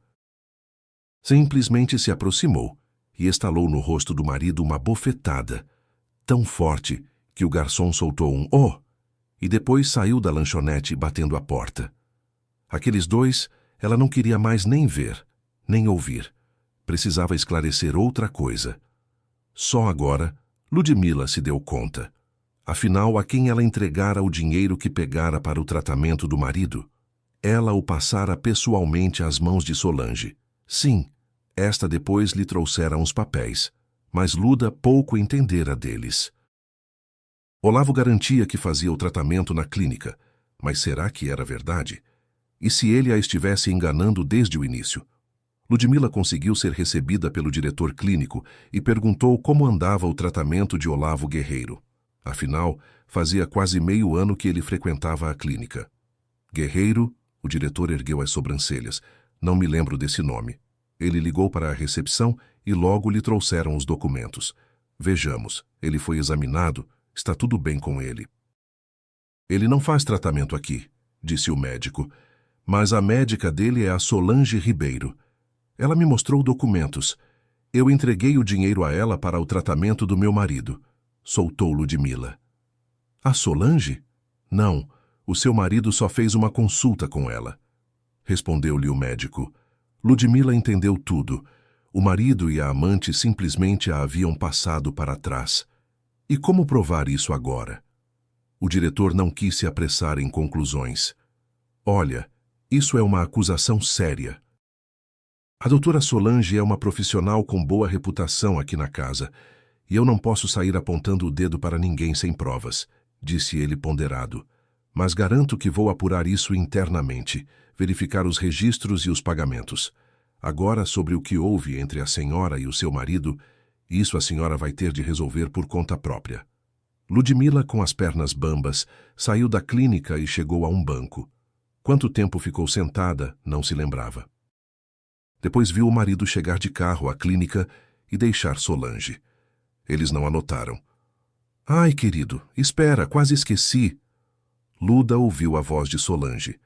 Simplesmente se aproximou e estalou no rosto do marido uma bofetada, tão forte que o garçom soltou um "oh" e depois saiu da lanchonete batendo a porta. Aqueles dois, ela não queria mais nem ver, nem ouvir. Precisava esclarecer outra coisa. Só agora, Ludmila se deu conta. Afinal, a quem ela entregara o dinheiro que pegara para o tratamento do marido? Ela o passara pessoalmente às mãos de Solange. Sim, esta depois lhe trouxera uns papéis, mas Luda pouco entendera deles. Olavo garantia que fazia o tratamento na clínica, mas será que era verdade? E se ele a estivesse enganando desde o início? Ludmila conseguiu ser recebida pelo diretor clínico e perguntou como andava o tratamento de Olavo Guerreiro. Afinal, fazia quase meio ano que ele frequentava a clínica. Guerreiro, o diretor ergueu as sobrancelhas. Não me lembro desse nome. Ele ligou para a recepção e logo lhe trouxeram os documentos. Vejamos, ele foi examinado, está tudo bem com ele. Ele não faz tratamento aqui, disse o médico, mas a médica dele é a Solange Ribeiro. Ela me mostrou documentos. Eu entreguei o dinheiro a ela para o tratamento do meu marido. Soltou Ludmila. A Solange? Não, o seu marido só fez uma consulta com ela. Respondeu-lhe o médico. Ludmila entendeu tudo. O marido e a amante simplesmente a haviam passado para trás. E como provar isso agora? O diretor não quis se apressar em conclusões. Olha, isso é uma acusação séria. A doutora Solange é uma profissional com boa reputação aqui na casa, e eu não posso sair apontando o dedo para ninguém sem provas, disse ele ponderado. Mas garanto que vou apurar isso internamente, verificar os registros e os pagamentos. Agora, sobre o que houve entre a senhora e o seu marido, isso a senhora vai ter de resolver por conta própria. Ludmila, com as pernas bambas, saiu da clínica e chegou a um banco. Quanto tempo ficou sentada, não se lembrava. Depois viu o marido chegar de carro à clínica e deixar Solange. Eles não anotaram. Ai, querido, espera, quase esqueci. Luda ouviu a voz de Solange.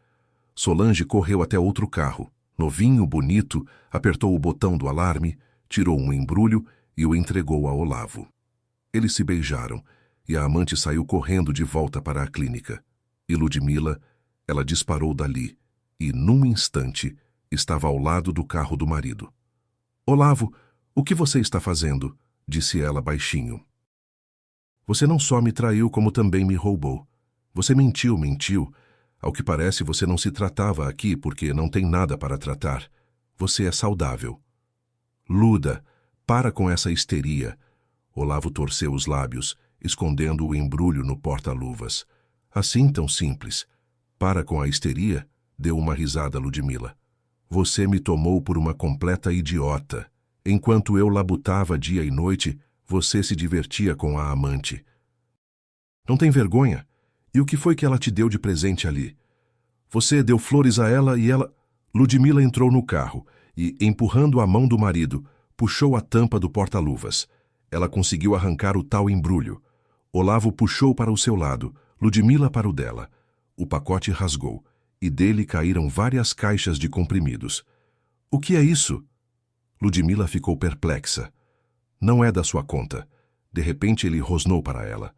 Solange correu até outro carro. Novinho, bonito, apertou o botão do alarme, tirou um embrulho e o entregou a Olavo. Eles se beijaram e a amante saiu correndo de volta para a clínica. E Ludmila, ela disparou dali e, num instante, estava ao lado do carro do marido. Olavo, o que você está fazendo? Disse ela baixinho. Você não só me traiu, como também me roubou. Você mentiu. Ao que parece, você não se tratava aqui porque não tem nada para tratar. Você é saudável. Luda, para com essa histeria. Olavo torceu os lábios, escondendo o embrulho no porta-luvas. Assim tão simples. Para com a histeria, deu uma risada Ludmila. Você me tomou por uma completa idiota. Enquanto eu labutava dia e noite, você se divertia com a amante. Não tem vergonha? E o que foi que ela te deu de presente ali? Você deu flores a ela e ela... Ludmila entrou no carro e, empurrando a mão do marido, puxou a tampa do porta-luvas. Ela conseguiu arrancar o tal embrulho. Olavo puxou para o seu lado, Ludmila para o dela. O pacote rasgou e dele caíram várias caixas de comprimidos. O que é isso? Ludmila ficou perplexa. Não é da sua conta. De repente ele rosnou para ela.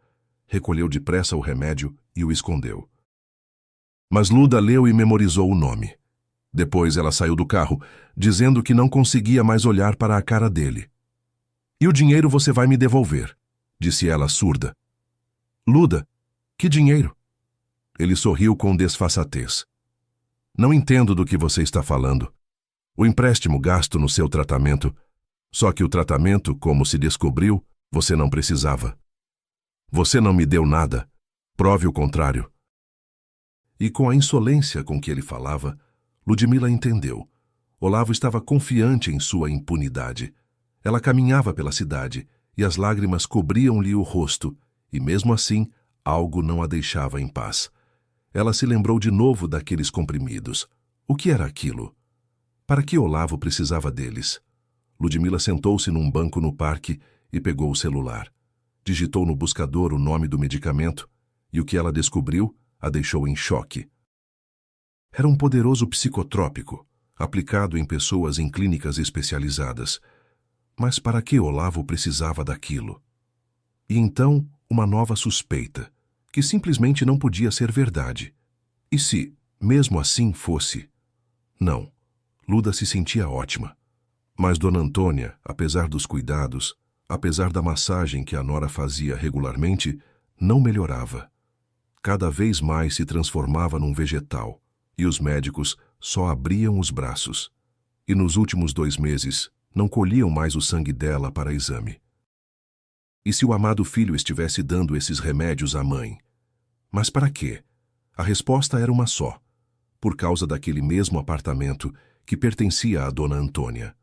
Recolheu depressa o remédio e o escondeu. Mas Luda leu e memorizou o nome. Depois ela saiu do carro, dizendo que não conseguia mais olhar para a cara dele. "E o dinheiro você vai me devolver", disse ela surda. "Luda, que dinheiro?" Ele sorriu com desfaçatez. "Não entendo do que você está falando. O empréstimo gasto no seu tratamento. Só que o tratamento, como se descobriu, você não precisava. Você não me deu nada. Prove o contrário." E com a insolência com que ele falava, Ludmila entendeu. Olavo estava confiante em sua impunidade. Ela caminhava pela cidade e as lágrimas cobriam-lhe o rosto, e mesmo assim, algo não a deixava em paz. Ela se lembrou de novo daqueles comprimidos. O que era aquilo? Para que Olavo precisava deles? Ludmila sentou-se num banco no parque e pegou o celular. Digitou no buscador o nome do medicamento e o que ela descobriu a deixou em choque. Era um poderoso psicotrópico, aplicado em pessoas em clínicas especializadas. Mas para que Olavo precisava daquilo? E então, uma nova suspeita, que simplesmente não podia ser verdade. E se, mesmo assim, fosse? Não. Luda se sentia ótima. Mas Dona Antônia, apesar dos cuidados, apesar da massagem que a nora fazia regularmente, não melhorava. Cada vez mais se transformava num vegetal, e os médicos só abriam os braços. E nos últimos 2 meses, não colhiam mais o sangue dela para exame. E se o amado filho estivesse dando esses remédios à mãe? Mas para quê? A resposta era uma só. Por causa daquele mesmo apartamento que pertencia a Dona Antônia.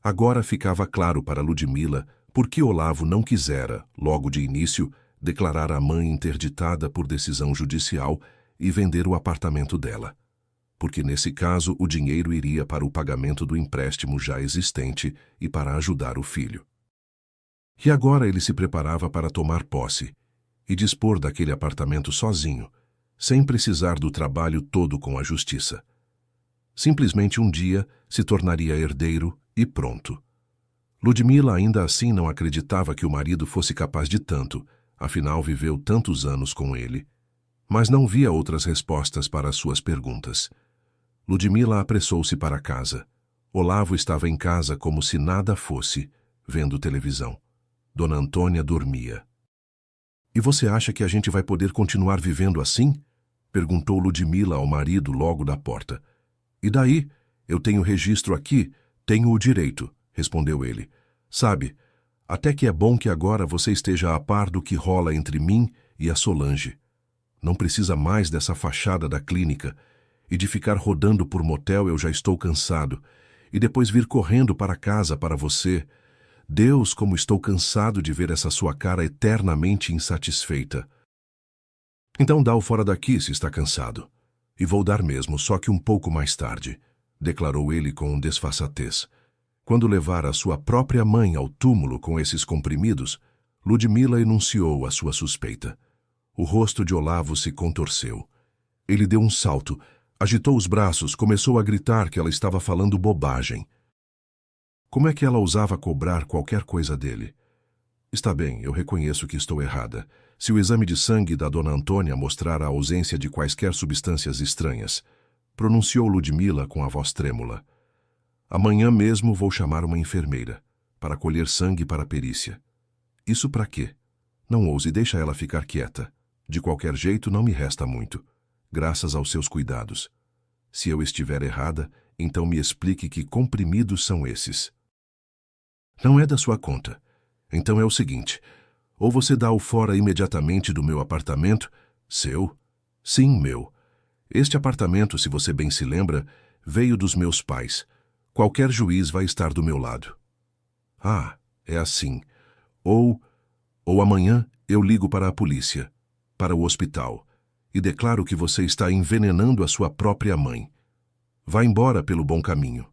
Agora ficava claro para Ludmila por que Olavo não quisera, logo de início, declarar a mãe interditada por decisão judicial e vender o apartamento dela. Porque nesse caso o dinheiro iria para o pagamento do empréstimo já existente e para ajudar o filho. E agora ele se preparava para tomar posse e dispor daquele apartamento sozinho, sem precisar do trabalho todo com a justiça. Simplesmente um dia se tornaria herdeiro e pronto. Ludmila ainda assim não acreditava que o marido fosse capaz de tanto, afinal viveu tantos anos com ele. Mas não via outras respostas para as suas perguntas. Ludmila apressou-se para casa. Olavo estava em casa como se nada fosse, vendo televisão. Dona Antônia dormia. "E você acha que a gente vai poder continuar vivendo assim?" perguntou Ludmila ao marido logo da porta. "E daí? Eu tenho registro aqui, tenho o direito", respondeu ele. "Sabe, até que é bom que agora você esteja a par do que rola entre mim e a Solange. Não precisa mais dessa fachada da clínica, e de ficar rodando por motel eu já estou cansado, e depois vir correndo para casa para você. Deus, como estou cansado de ver essa sua cara eternamente insatisfeita." "Então dá o fora daqui se está cansado. E vou dar mesmo, só que um pouco mais tarde", declarou ele com desfaçatez. Quando levar a sua própria mãe ao túmulo com esses comprimidos, Ludmila enunciou a sua suspeita. O rosto de Olavo se contorceu. Ele deu um salto, agitou os braços, começou a gritar que ela estava falando bobagem. Como é que ela ousava cobrar qualquer coisa dele? "Está bem, eu reconheço que estou errada. Se o exame de sangue da Dona Antônia mostrar a ausência de quaisquer substâncias estranhas", pronunciou Ludmila com a voz trêmula. "Amanhã mesmo vou chamar uma enfermeira, para colher sangue para a perícia." "Isso para quê?" "Não ouse, deixa ela ficar quieta. De qualquer jeito, não me resta muito, graças aos seus cuidados. Se eu estiver errada, então me explique que comprimidos são esses." "Não é da sua conta. Então é o seguinte, ou você dá o fora imediatamente do meu apartamento." "Seu?" "Sim, meu. Este apartamento, se você bem se lembra, veio dos meus pais. Qualquer juiz vai estar do meu lado." "Ah, é assim. Ou amanhã eu ligo para a polícia, para o hospital, e declaro que você está envenenando a sua própria mãe. Vá embora pelo bom caminho."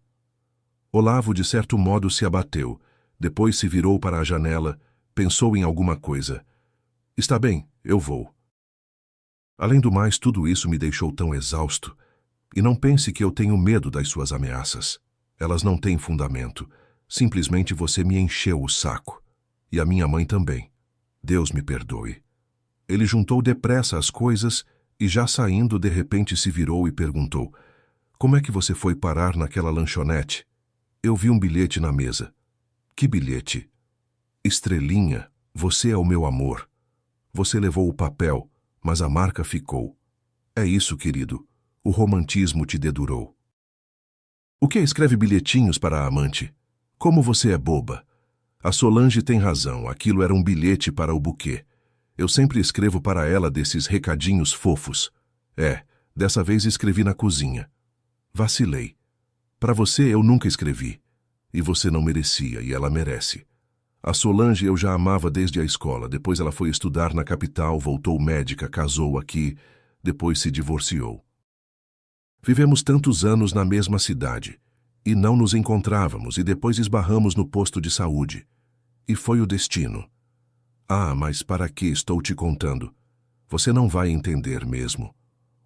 Olavo, de certo modo, se abateu. Depois se virou para a janela, pensou em alguma coisa. "Está bem, eu vou. Além do mais, tudo isso me deixou tão exausto. E não pense que eu tenho medo das suas ameaças. Elas não têm fundamento. Simplesmente você me encheu o saco. E a minha mãe também. Deus me perdoe." Ele juntou depressa as coisas e, já saindo, de repente se virou e perguntou: Como é que você foi parar naquela lanchonete? Eu vi um bilhete na mesa. Que bilhete? Estrelinha, você é o meu amor. Você levou o papel, mas a marca ficou. É isso, querido. O romantismo te dedurou. O que escreve bilhetinhos para a amante? Como você é boba. A Solange tem razão, aquilo era um bilhete para o buquê. Eu sempre escrevo para ela desses recadinhos fofos. Dessa vez escrevi na cozinha. Vacilei. Para você eu nunca escrevi. E você não merecia, e ela merece. A Solange eu já amava desde a escola, depois ela foi estudar na capital, voltou médica, casou aqui, depois se divorciou. Vivemos tantos anos na mesma cidade, e não nos encontrávamos, e depois esbarramos no posto de saúde. E foi o destino. Ah, mas para que estou te contando? Você não vai entender mesmo.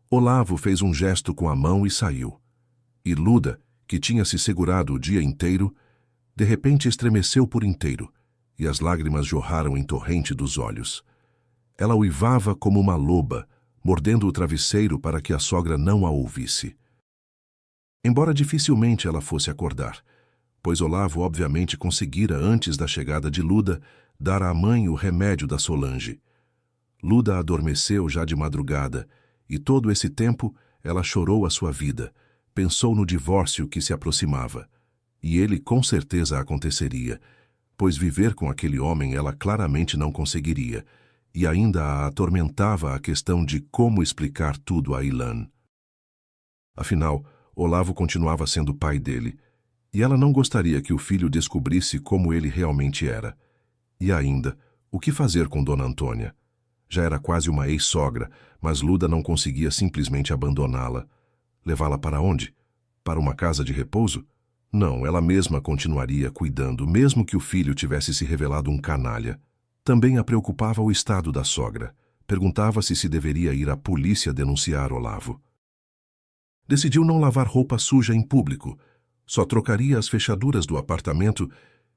Olavo fez um gesto com a mão e saiu. E Luda, que tinha se segurado o dia inteiro, de repente estremeceu por inteiro, e as lágrimas jorraram em torrente dos olhos. Ela uivava como uma loba, mordendo o travesseiro para que a sogra não a ouvisse. Embora dificilmente ela fosse acordar, pois Olavo obviamente conseguira, antes da chegada de Luda, dar à mãe o remédio da Solange. Luda adormeceu já de madrugada, e todo esse tempo ela chorou a sua vida, pensou no divórcio que se aproximava. E ele com certeza aconteceria, pois viver com aquele homem ela claramente não conseguiria, e ainda a atormentava a questão de como explicar tudo a Ilan. Afinal, Olavo continuava sendo pai dele, e ela não gostaria que o filho descobrisse como ele realmente era. E ainda, o que fazer com Dona Antônia? Já era quase uma ex-sogra, mas Luda não conseguia simplesmente abandoná-la. Levá-la para onde? Para uma casa de repouso? Não, ela mesma continuaria cuidando, mesmo que o filho tivesse se revelado um canalha. Também a preocupava o estado da sogra. Perguntava-se se deveria ir à polícia denunciar Olavo. Decidiu não lavar roupa suja em público. Só trocaria as fechaduras do apartamento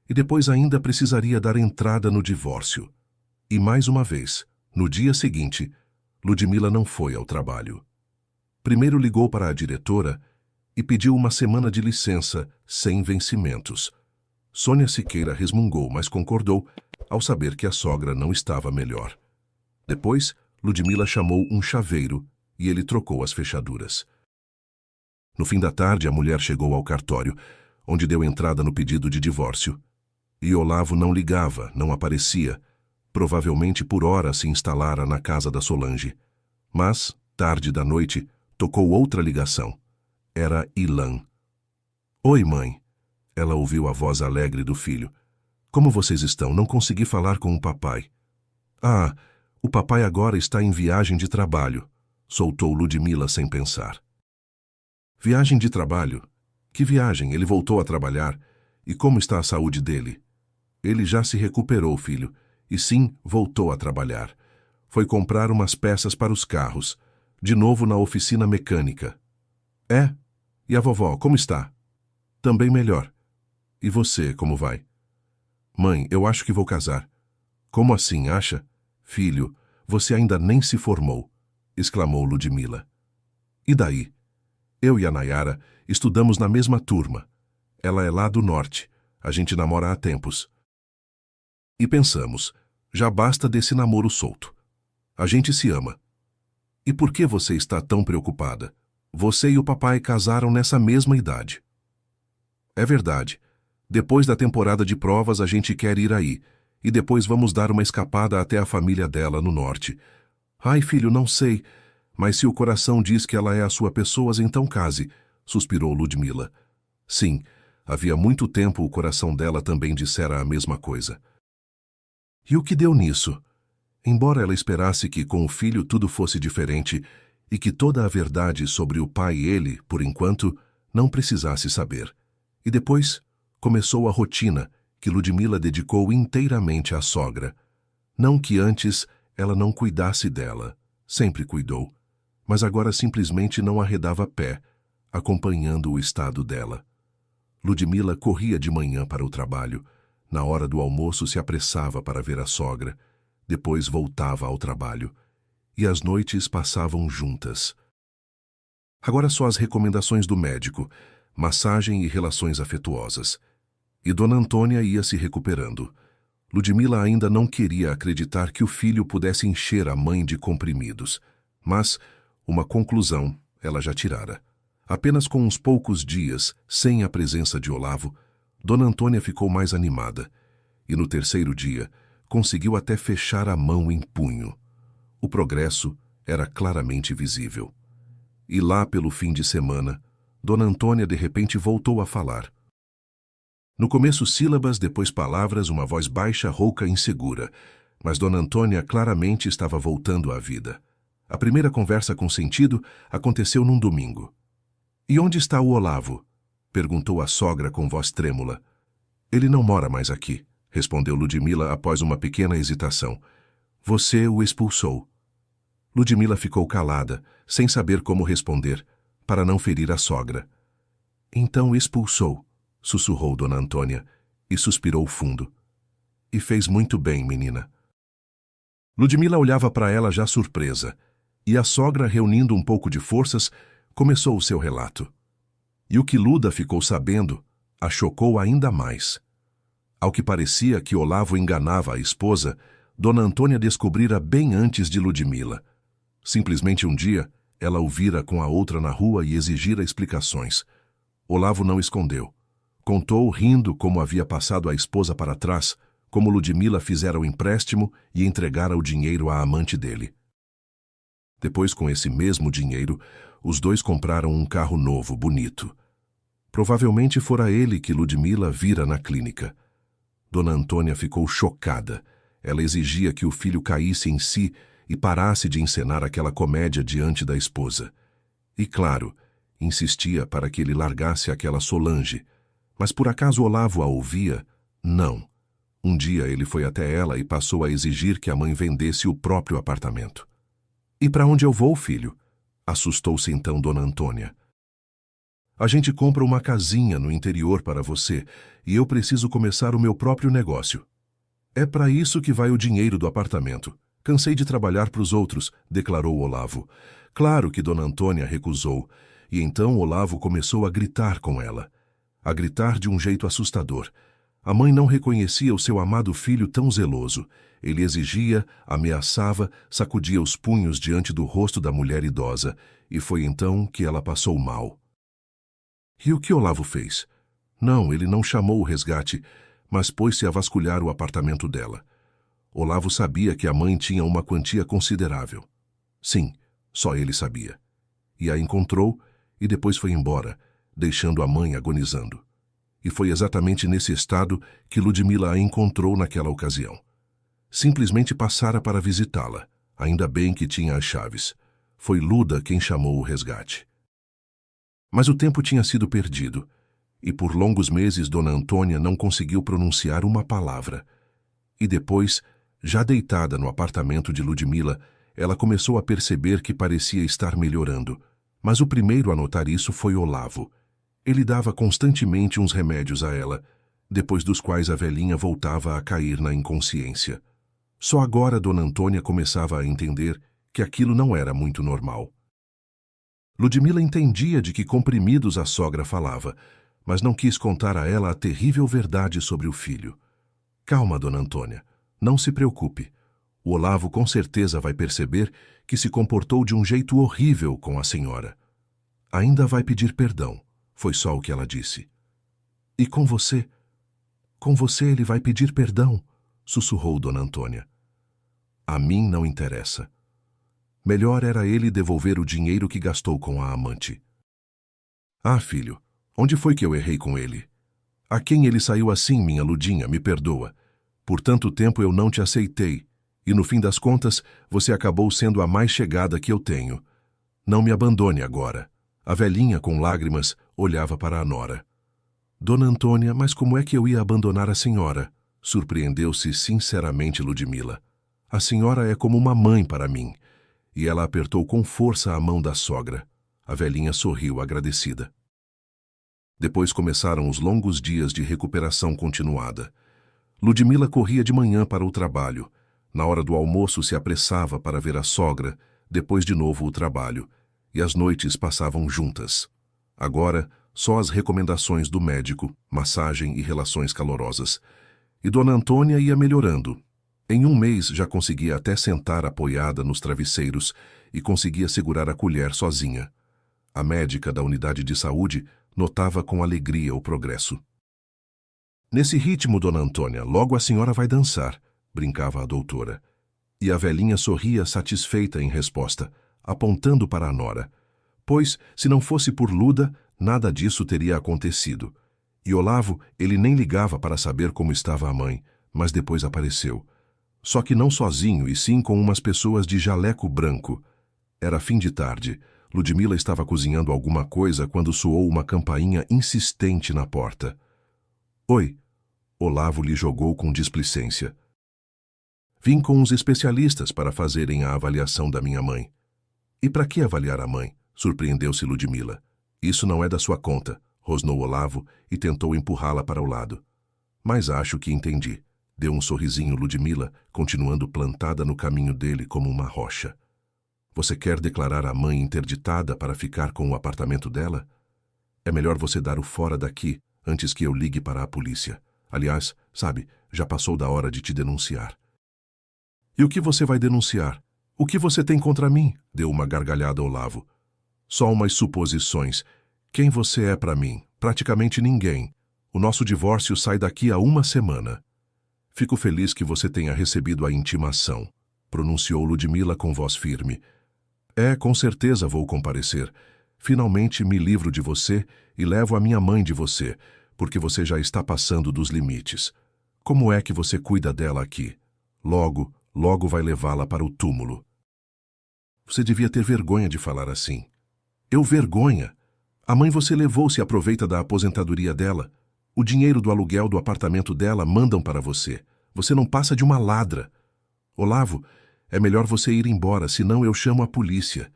e depois ainda precisaria dar entrada no divórcio. E mais uma vez, no dia seguinte, Ludmila não foi ao trabalho. Primeiro ligou para a diretora e pediu uma semana de licença, sem vencimentos. Sônia Siqueira resmungou, mas concordou, ao saber que a sogra não estava melhor. Depois, Ludmila chamou um chaveiro e ele trocou as fechaduras. No fim da tarde, a mulher chegou ao cartório, onde deu entrada no pedido de divórcio. E Olavo não ligava, não aparecia. Provavelmente por horas se instalara na casa da Solange. Mas, tarde da noite, tocou outra ligação. Era Ilan. Oi, mãe. Ela ouviu a voz alegre do filho. Como vocês estão? Não consegui falar com o papai. Ah, o papai agora está em viagem de trabalho, soltou Ludmila sem pensar. Viagem de trabalho? Que viagem? Ele voltou a trabalhar. E como está a saúde dele? Ele já se recuperou, filho. E sim, voltou a trabalhar. Foi comprar umas peças para os carros. De novo na oficina mecânica. É? E a vovó, como está? Também melhor. E você, como vai? Mãe, eu acho que vou casar. Como assim, acha? Filho, você ainda nem se formou, exclamou Ludmila. E daí? Eu e a Nayara estudamos na mesma turma. Ela é lá do norte. A gente namora há tempos. E pensamos, já basta desse namoro solto. A gente se ama. E por que você está tão preocupada? Você e o papai casaram nessa mesma idade. É verdade. Depois da temporada de provas a gente quer ir aí. E depois vamos dar uma escapada até a família dela no norte. Ai, filho, não sei. Mas se o coração diz que ela é a sua pessoa, então case, suspirou Ludmila. Sim, havia muito tempo o coração dela também dissera a mesma coisa. E o que deu nisso? Embora ela esperasse que com o filho tudo fosse diferente e que toda a verdade sobre o pai e ele, por enquanto, não precisasse saber. E depois começou a rotina que Ludmila dedicou inteiramente à sogra. Não que antes ela não cuidasse dela, sempre cuidou, mas agora simplesmente não arredava pé, acompanhando o estado dela. Ludmila corria de manhã para o trabalho, na hora do almoço se apressava para ver a sogra, depois voltava ao trabalho, e as noites passavam juntas. Agora só as recomendações do médico, massagem e relações afetuosas. E Dona Antônia ia se recuperando. Ludmila ainda não queria acreditar que o filho pudesse encher a mãe de comprimidos. Mas uma conclusão ela já tirara. Apenas com uns poucos dias, sem a presença de Olavo, Dona Antônia ficou mais animada. E no terceiro dia, conseguiu até fechar a mão em punho. O progresso era claramente visível. E lá pelo fim de semana, Dona Antônia de repente voltou a falar. No começo sílabas, depois palavras, uma voz baixa, rouca e insegura. Mas Dona Antônia claramente estava voltando à vida. A primeira conversa com sentido aconteceu num domingo. "E onde está o Olavo?" perguntou a sogra com voz trêmula. "Ele não mora mais aqui", respondeu Ludmila após uma pequena hesitação. "Você o expulsou." Ludmila ficou calada, sem saber como responder, para não ferir a sogra. "Então expulsou", sussurrou Dona Antônia, e suspirou fundo. "E fez muito bem, menina." Ludmila olhava para ela já surpresa, e a sogra, reunindo um pouco de forças, começou o seu relato. E o que Luda ficou sabendo a chocou ainda mais. Ao que parecia que Olavo enganava a esposa, Dona Antônia descobrira bem antes de Ludmila. Simplesmente um dia, ela o vira com a outra na rua e exigira explicações. Olavo não escondeu. Contou, rindo, como havia passado a esposa para trás, como Ludmila fizera o empréstimo e entregara o dinheiro à amante dele. Depois, com esse mesmo dinheiro, os dois compraram um carro novo, bonito. Provavelmente fora ele que Ludmila vira na clínica. Dona Antônia ficou chocada. Ela exigia que o filho caísse em si e parasse de encenar aquela comédia diante da esposa. E, claro, insistia para que ele largasse aquela Solange. Mas por acaso Olavo a ouvia? Não. Um dia ele foi até ela e passou a exigir que a mãe vendesse o próprio apartamento. "E para onde eu vou, filho?" assustou-se então Dona Antônia. "A gente compra uma casinha no interior para você e eu preciso começar o meu próprio negócio." "É para isso que vai o dinheiro do apartamento. Cansei de trabalhar para os outros", declarou Olavo. Claro que Dona Antônia recusou, e então Olavo começou a gritar com ela. A gritar de um jeito assustador. A mãe não reconhecia o seu amado filho tão zeloso. Ele exigia, ameaçava, sacudia os punhos diante do rosto da mulher idosa, e foi então que ela passou mal. E o que Olavo fez? Não, ele não chamou o resgate, mas pôs-se a vasculhar o apartamento dela. Olavo sabia que a mãe tinha uma quantia considerável. Sim, só ele sabia. E a encontrou e depois foi embora, deixando a mãe agonizando. E foi exatamente nesse estado que Ludmila a encontrou naquela ocasião. Simplesmente passara para visitá-la. Ainda bem que tinha as chaves. Foi Luda quem chamou o resgate. Mas o tempo tinha sido perdido, e por longos meses Dona Antônia não conseguiu pronunciar uma palavra. E depois, já deitada no apartamento de Ludmila, ela começou a perceber que parecia estar melhorando. Mas o primeiro a notar isso foi Olavo. Ele dava constantemente uns remédios a ela, depois dos quais a velhinha voltava a cair na inconsciência. Só agora Dona Antônia começava a entender que aquilo não era muito normal. Ludmila entendia de que comprimidos a sogra falava, mas não quis contar a ela a terrível verdade sobre o filho. "Calma, Dona Antônia, não se preocupe. O Olavo com certeza vai perceber que se comportou de um jeito horrível com a senhora. Ainda vai pedir perdão", foi só o que ela disse. "E com você? Com você ele vai pedir perdão", sussurrou Dona Antônia. "A mim não interessa. Melhor era ele devolver o dinheiro que gastou com a amante." "Ah, filho, onde foi que eu errei com ele? A quem ele saiu assim, minha Ludinha, me perdoa. Por tanto tempo eu não te aceitei, e no fim das contas você acabou sendo a mais chegada que eu tenho. Não me abandone agora." A velhinha, com lágrimas, olhava para a nora. "Dona Antônia, mas como é que eu ia abandonar a senhora?" surpreendeu-se sinceramente Ludmila. "A senhora é como uma mãe para mim." E ela apertou com força a mão da sogra. A velhinha sorriu agradecida. Depois começaram os longos dias de recuperação continuada. Ludmila corria de manhã para o trabalho. Na hora do almoço se apressava para ver a sogra, depois de novo o trabalho. e as noites passavam juntas. Agora, só as recomendações do médico, massagem e relações calorosas. E Dona Antônia ia melhorando. Em um mês já conseguia até sentar apoiada nos travesseiros e conseguia segurar a colher sozinha. A médica da unidade de saúde notava com alegria o progresso. Nesse ritmo, Dona Antônia, logo a senhora vai dançar, brincava a doutora. E a velhinha sorria satisfeita em resposta, apontando para a nora. Pois, se não fosse por Luda, nada disso teria acontecido. E Olavo, ele nem ligava para saber como estava a mãe, mas depois apareceu. Só que não sozinho, e sim com umas pessoas de jaleco branco. Era fim de tarde. Ludmila estava cozinhando alguma coisa quando soou uma campainha insistente na porta. Oi, Olavo lhe jogou com displicência. Vim com uns especialistas para fazerem a avaliação da minha mãe. E para que avaliar a mãe? Surpreendeu-se Ludmila. Isso não é da sua conta, rosnou Olavo e tentou empurrá-la para o lado. Mas acho que entendi. Deu um sorrisinho Ludmila, continuando plantada no caminho dele como uma rocha. Você quer declarar a mãe interditada para ficar com o apartamento dela? É melhor você dar o fora daqui antes que eu ligue para a polícia. Aliás, sabe, já passou da hora de te denunciar. E o que você vai denunciar? O que você tem contra mim? Deu uma gargalhada Olavo. Só umas suposições. Quem você é para mim? Praticamente ninguém. O nosso divórcio sai daqui a uma semana. Fico feliz que você tenha recebido a intimação, pronunciou Ludmila com voz firme. Com certeza vou comparecer. Finalmente me livro de você e levo a minha mãe de você, porque você já está passando dos limites. Como é que você cuida dela aqui? Logo vai levá-la para o túmulo. Você devia ter vergonha de falar assim. Eu vergonha? A mãe você levou se aproveita da aposentadoria dela. O dinheiro do aluguel do apartamento dela mandam para você. Você não passa de uma ladra. Olavo, é melhor você ir embora, senão eu chamo a polícia.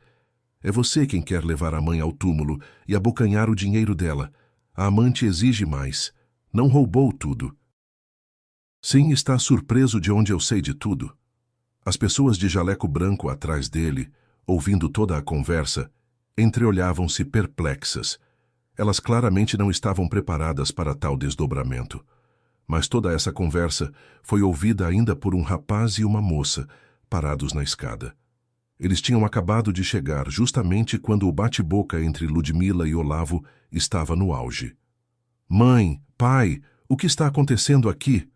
É você quem quer levar a mãe ao túmulo e abocanhar o dinheiro dela. A amante exige mais. Não roubou tudo. Sim, está surpreso de onde eu sei de tudo. As pessoas de jaleco branco atrás dele, ouvindo toda a conversa, entreolhavam-se perplexas. Elas claramente não estavam preparadas para tal desdobramento. Mas toda essa conversa foi ouvida ainda por um rapaz e uma moça, parados na escada. Eles tinham acabado de chegar justamente quando o bate-boca entre Ludmila e Olavo estava no auge. Mãe, pai, o que está acontecendo aqui?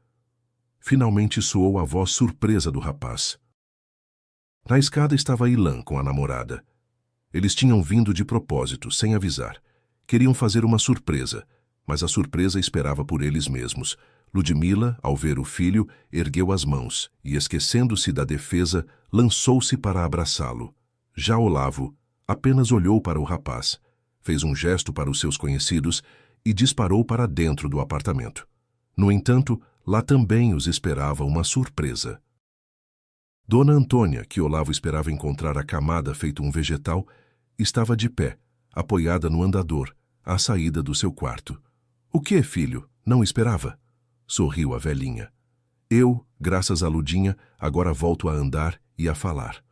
Finalmente soou a voz surpresa do rapaz. Na escada estava Ilan com a namorada. Eles tinham vindo de propósito, sem avisar. Queriam fazer uma surpresa, mas a surpresa esperava por eles mesmos. Ludmila, ao ver o filho, ergueu as mãos e, esquecendo-se da defesa, lançou-se para abraçá-lo. Já Olavo apenas olhou para o rapaz, fez um gesto para os seus conhecidos e disparou para dentro do apartamento. No entanto, lá também os esperava uma surpresa. Dona Antônia, que Olavo esperava encontrar acamada feito um vegetal, estava de pé, apoiada no andador, à saída do seu quarto. O que, filho? Não esperava? Sorriu a velhinha. Eu, graças a Ludinha, agora volto a andar e a falar.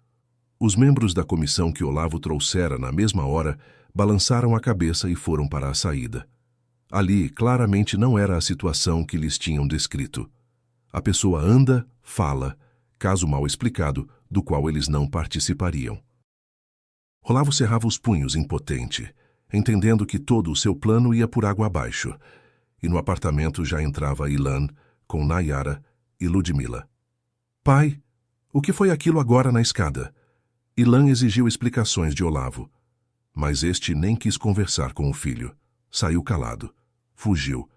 Os membros da comissão que Olavo trouxera na mesma hora balançaram a cabeça e foram para a saída. Ali, claramente não era a situação que lhes tinham descrito. A pessoa anda, fala, caso mal explicado, do qual eles não participariam. Olavo cerrava os punhos impotente, entendendo que todo o seu plano ia por água abaixo, e no apartamento já entrava Ilan, com Nayara e Ludmila. Pai, o que foi aquilo agora na escada? Ilan exigiu explicações de Olavo, mas este nem quis conversar com o filho. Saiu calado. Fugiu.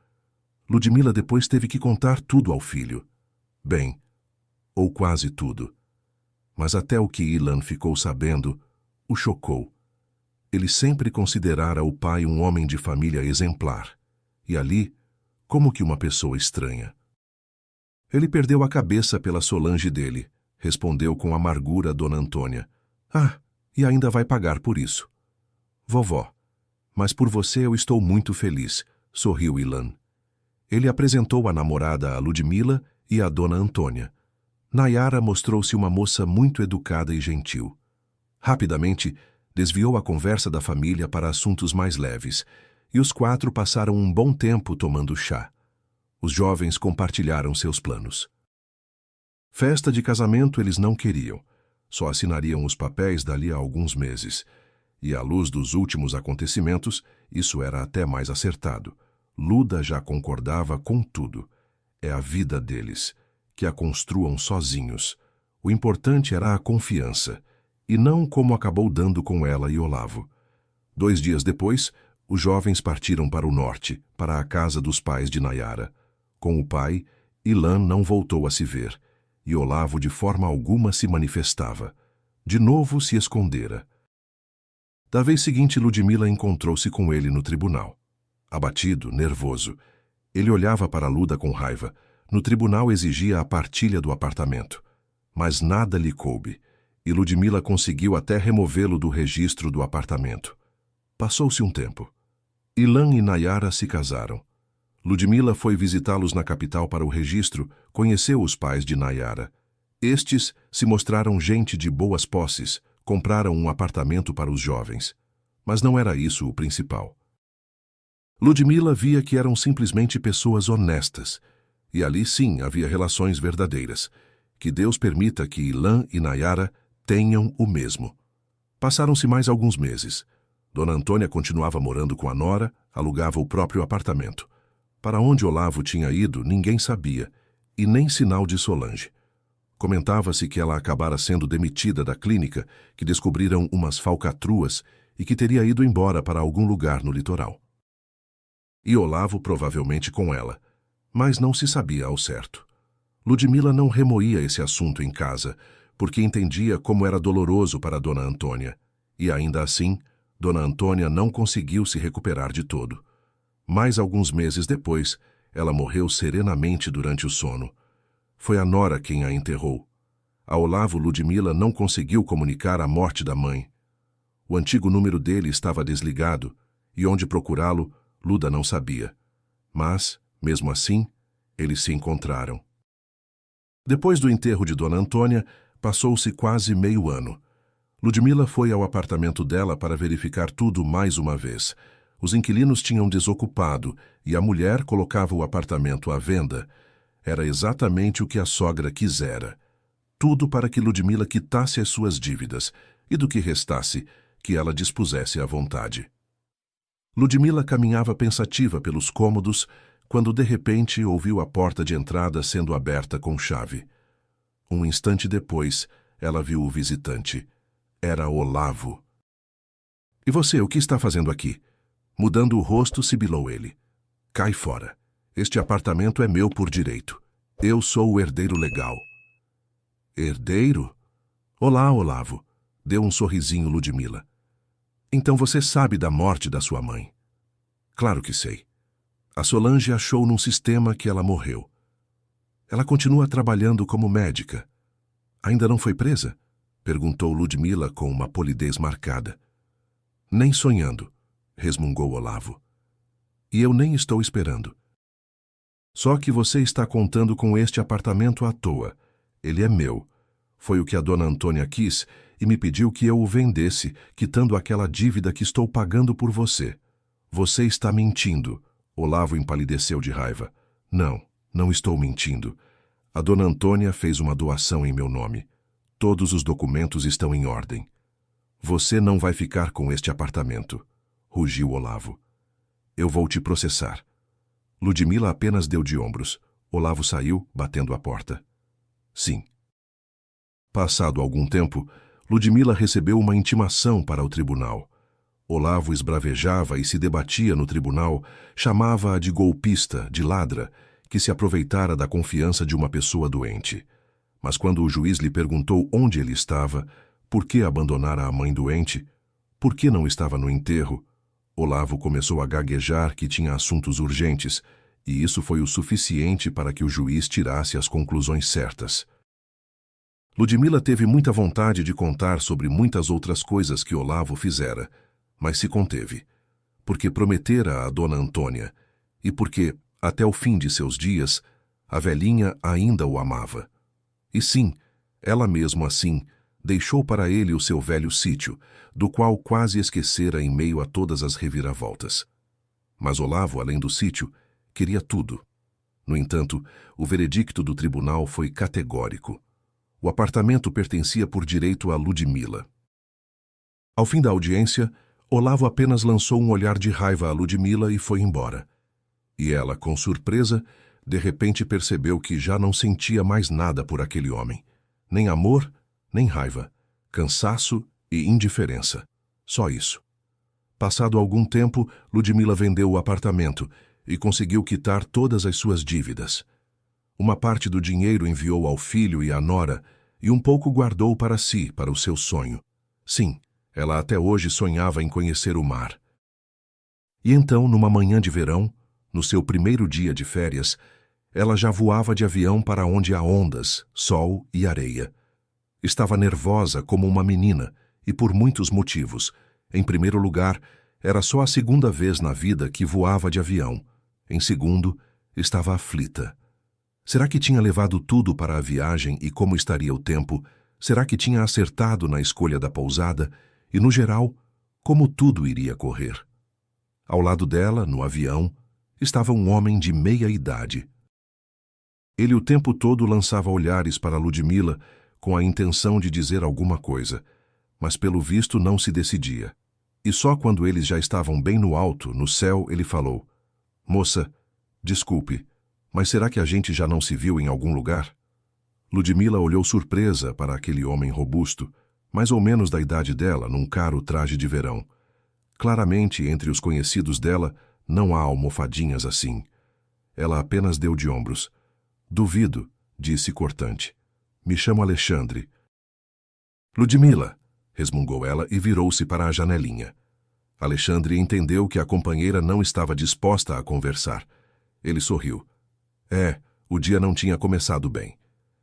Ludmila depois teve que contar tudo ao filho. Bem, ou quase tudo. Mas até o que Ilan ficou sabendo o chocou. Ele sempre considerara o pai um homem de família exemplar. E ali, como que uma pessoa estranha. Ele perdeu a cabeça pela Solange dele, respondeu com amargura Dona Antônia. Ah, e ainda vai pagar por isso. Vovó, mas por você eu estou muito feliz, sorriu Ilan. Ele apresentou a namorada a Ludmila e a Dona Antônia. Nayara mostrou-se uma moça muito educada e gentil. Rapidamente, desviou a conversa da família para assuntos mais leves, e os quatro passaram um bom tempo tomando chá. Os jovens compartilharam seus planos. Festa de casamento eles não queriam, só assinariam os papéis dali a alguns meses. E à luz dos últimos acontecimentos, isso era até mais acertado. Luda já concordava com tudo. É a vida deles, que a construam sozinhos. O importante era a confiança, e não como acabou dando com ela e Olavo. 2 dias depois, os jovens partiram para o norte, para a casa dos pais de Nayara. Com o pai, Ilan não voltou a se ver, e Olavo de forma alguma se manifestava. De novo se escondera. Da vez seguinte, Ludmila encontrou-se com ele no tribunal. Abatido, nervoso. Ele olhava para Luda com raiva. No tribunal exigia a partilha do apartamento. Mas nada lhe coube, e Ludmila conseguiu até removê-lo do registro do apartamento. Passou-se um tempo. Ilan e Nayara se casaram. Ludmila foi visitá-los na capital para o registro, conheceu os pais de Nayara. Estes se mostraram gente de boas posses, compraram um apartamento para os jovens. Mas não era isso o principal. Ludmila via que eram simplesmente pessoas honestas, e ali sim havia relações verdadeiras. Que Deus permita que Ilan e Nayara tenham o mesmo. Passaram-se mais alguns meses. Dona Antônia continuava morando com a nora, alugava o próprio apartamento. Para onde Olavo tinha ido, ninguém sabia, e nem sinal de Solange. Comentava-se que ela acabara sendo demitida da clínica, que descobriram umas falcatruas e que teria ido embora para algum lugar no litoral. E Olavo provavelmente com ela, mas não se sabia ao certo. Ludmila não remoía esse assunto em casa, porque entendia como era doloroso para Dona Antônia, e ainda assim, Dona Antônia não conseguiu se recuperar de todo. Mais alguns meses depois, ela morreu serenamente durante o sono. Foi a nora quem a enterrou. A Olavo, Ludmila não conseguiu comunicar a morte da mãe. O antigo número dele estava desligado, e onde procurá-lo, Luda não sabia. Mas, mesmo assim, eles se encontraram. Depois do enterro de Dona Antônia, passou-se quase meio ano. Ludmila foi ao apartamento dela para verificar tudo mais uma vez. Os inquilinos tinham desocupado e a mulher colocava o apartamento à venda. Era exatamente o que a sogra quisera. Tudo para que Ludmila quitasse as suas dívidas e do que restasse, que ela dispusesse à vontade. Ludmila caminhava pensativa pelos cômodos quando de repente ouviu a porta de entrada sendo aberta com chave. Um instante depois, ela viu o visitante. Era Olavo. — E você, o que está fazendo aqui? Mudando o rosto, sibilou ele. — Cai fora. Este apartamento é meu por direito. Eu sou o herdeiro legal. — Herdeiro? Olá, Olavo. Deu um sorrisinho Ludmila. — Então você sabe da morte da sua mãe? — Claro que sei. A Solange achou num sistema que ela morreu. Ela continua trabalhando como médica. Ainda não foi presa? Perguntou Ludmila com uma polidez marcada. Nem sonhando, resmungou Olavo. E eu nem estou esperando. Só que você está contando com este apartamento à toa. Ele é meu. Foi o que a Dona Antônia quis e me pediu que eu o vendesse, quitando aquela dívida que estou pagando por você. Você está mentindo. Olavo empalideceu de raiva. Não, não estou mentindo. A Dona Antônia fez uma doação em meu nome. Todos os documentos estão em ordem. Você não vai ficar com este apartamento, rugiu Olavo. Eu vou te processar. Ludmila apenas deu de ombros. Olavo saiu, batendo a porta. Sim. Passado algum tempo, Ludmila recebeu uma intimação para o tribunal. Olavo esbravejava e se debatia no tribunal, chamava-a de golpista, de ladra, que se aproveitara da confiança de uma pessoa doente. Mas quando o juiz lhe perguntou onde ele estava, por que abandonara a mãe doente, por que não estava no enterro, Olavo começou a gaguejar que tinha assuntos urgentes, e isso foi o suficiente para que o juiz tirasse as conclusões certas. Ludmila teve muita vontade de contar sobre muitas outras coisas que Olavo fizera, mas se conteve, porque prometera a Dona Antônia, e porque, até o fim de seus dias, a velhinha ainda o amava. E sim, ela mesmo assim, Deixou para ele o seu velho sítio, do qual quase esquecera em meio a todas as reviravoltas. Mas Olavo, além do sítio, queria tudo. No entanto, o veredicto do tribunal foi categórico. O apartamento pertencia por direito a Ludmila. Ao fim da audiência, Olavo apenas lançou um olhar de raiva a Ludmila e foi embora. E ela, com surpresa, de repente percebeu que já não sentia mais nada por aquele homem. Nem amor, nem raiva, cansaço e indiferença. Só isso. Passado algum tempo, Ludmila vendeu o apartamento e conseguiu quitar todas as suas dívidas. Uma parte do dinheiro enviou ao filho e à nora e um pouco guardou para si, para o seu sonho. Sim, ela até hoje sonhava em conhecer o mar. E então, numa manhã de verão, no seu primeiro dia de férias, ela já voava de avião para onde há ondas, sol e areia. Estava nervosa como uma menina, e por muitos motivos. Em primeiro lugar, era só a segunda vez na vida que voava de avião. Em segundo, estava aflita. Será que tinha levado tudo para a viagem e como estaria o tempo? Será que tinha acertado na escolha da pousada? E, no geral, como tudo iria correr? Ao lado dela, no avião, estava um homem de meia idade. Ele o tempo todo lançava olhares para Ludmila com a intenção de dizer alguma coisa, mas pelo visto não se decidia. E só quando eles já estavam bem no alto, no céu, ele falou: "Moça, desculpe, mas será que a gente já não se viu em algum lugar?" Ludmila olhou surpresa para aquele homem robusto, mais ou menos da idade dela, num caro traje de verão. Claramente, entre os conhecidos dela, não há almofadinhas assim. Ela apenas deu de ombros. "Duvido", disse cortante. "Me chamo Alexandre." "Ludmila", resmungou ela e virou-se para a janelinha. Alexandre entendeu que a companheira não estava disposta a conversar. Ele sorriu. O dia não tinha começado bem.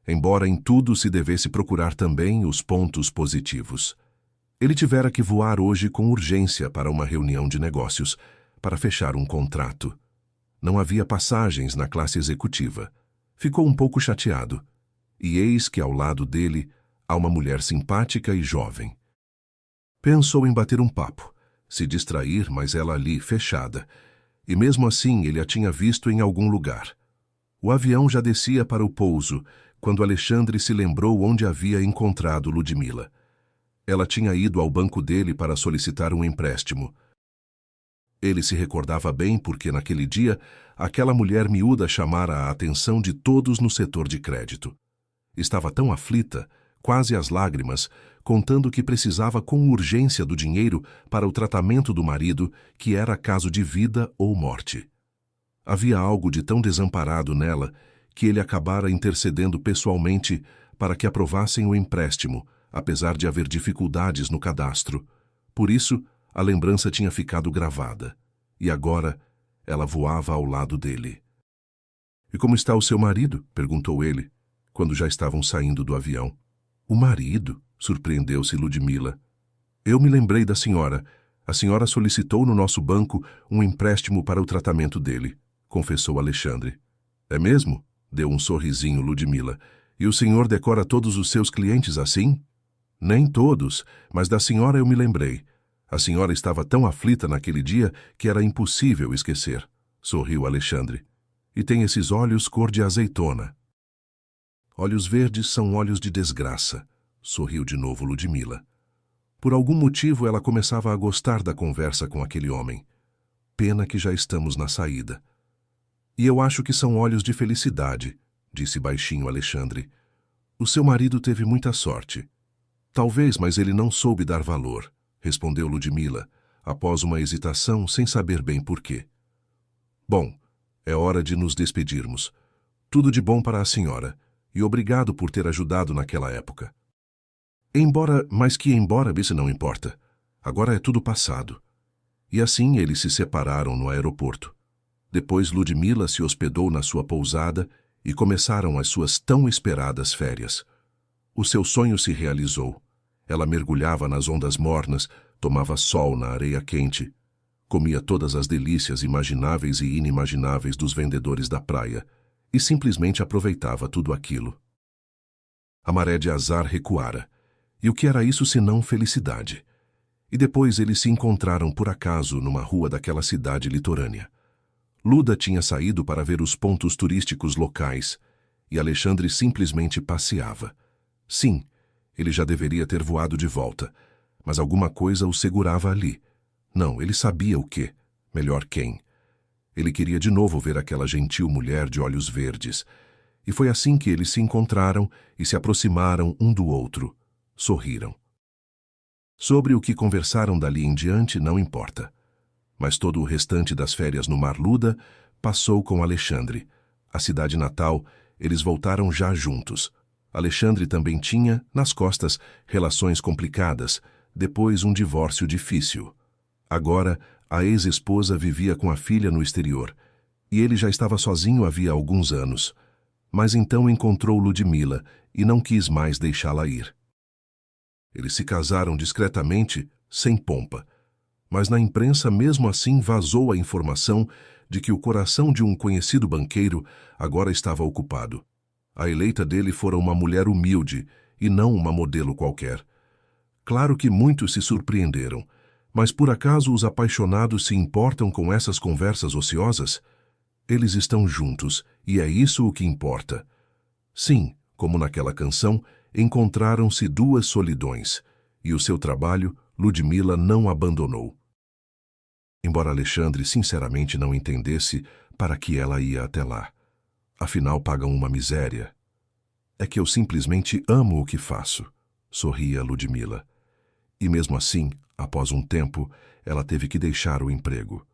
Embora em tudo se devesse procurar também os pontos positivos. Ele tivera que voar hoje com urgência para uma reunião de negócios, para fechar um contrato. Não havia passagens na classe executiva. Ficou um pouco chateado. E eis que ao lado dele há uma mulher simpática e jovem. Pensou em bater um papo, se distrair, mas ela ali, fechada. E mesmo assim ele a tinha visto em algum lugar. O avião já descia para o pouso, quando Alexandre se lembrou onde havia encontrado Ludmila. Ela tinha ido ao banco dele para solicitar um empréstimo. Ele se recordava bem porque, naquele dia, aquela mulher miúda chamara a atenção de todos no setor de crédito. Estava tão aflita, quase às lágrimas, contando que precisava com urgência do dinheiro para o tratamento do marido, que era caso de vida ou morte. Havia algo de tão desamparado nela que ele acabara intercedendo pessoalmente para que aprovassem o empréstimo, apesar de haver dificuldades no cadastro. Por isso, a lembrança tinha ficado gravada. E agora, ela voava ao lado dele. "E como está o seu marido?" perguntou ele, quando já estavam saindo do avião. "O marido?" surpreendeu-se Ludmila. "Eu me lembrei da senhora. A senhora solicitou no nosso banco um empréstimo para o tratamento dele", confessou Alexandre. "É mesmo?" deu um sorrisinho Ludmila. "E o senhor decora todos os seus clientes assim?" "Nem todos, mas da senhora eu me lembrei. A senhora estava tão aflita naquele dia que era impossível esquecer", sorriu Alexandre. "E tem esses olhos cor de azeitona." "Olhos verdes são olhos de desgraça", sorriu de novo Ludmila. Por algum motivo ela começava a gostar da conversa com aquele homem. "Pena que já estamos na saída." "E eu acho que são olhos de felicidade", disse baixinho Alexandre. "O seu marido teve muita sorte." "Talvez, mas ele não soube dar valor", respondeu Ludmila, após uma hesitação sem saber bem por quê. "Bom, é hora de nos despedirmos. Tudo de bom para a senhora, e obrigado por ter ajudado naquela época." Embora, isso não importa. Agora é tudo passado. E assim eles se separaram no aeroporto. Depois Ludmila se hospedou na sua pousada e começaram as suas tão esperadas férias. O seu sonho se realizou. Ela mergulhava nas ondas mornas, tomava sol na areia quente, comia todas as delícias imagináveis e inimagináveis dos vendedores da praia e simplesmente aproveitava tudo aquilo. A maré de azar recuara, E o que era isso senão felicidade? E depois eles se encontraram por acaso numa rua daquela cidade litorânea. Luda tinha saído para ver os pontos turísticos locais e Alexandre simplesmente passeava. Sim, ele já deveria ter voado de volta, mas alguma coisa o segurava ali. Não, ele sabia o quê, melhor quem. Ele queria de novo ver aquela gentil mulher de olhos verdes. E foi assim que eles se encontraram e se aproximaram um do outro. Sorriram. Sobre o que conversaram dali em diante não importa. Mas todo o restante das férias no Mar Luda passou com Alexandre. A cidade natal, eles voltaram já juntos. Alexandre também tinha, nas costas, relações complicadas, depois um divórcio difícil. Agora, a ex-esposa vivia com a filha no exterior, e ele já estava sozinho havia alguns anos. Mas então encontrou Ludmila e não quis mais deixá-la ir. Eles se casaram discretamente, sem pompa. Mas na imprensa mesmo assim vazou a informação de que o coração de um conhecido banqueiro agora estava ocupado. A eleita dele fora uma mulher humilde e não uma modelo qualquer. Claro que muitos se surpreenderam, mas por acaso os apaixonados se importam com essas conversas ociosas? Eles estão juntos, e é isso o que importa. Sim, como naquela canção, encontraram-se duas solidões, e o seu trabalho Ludmila não abandonou. Embora Alexandre sinceramente não entendesse para que ela ia até lá. Afinal, pagam uma miséria. É que eu simplesmente amo o que faço, sorria Ludmila. E mesmo assim, após um tempo, ela teve que deixar o emprego.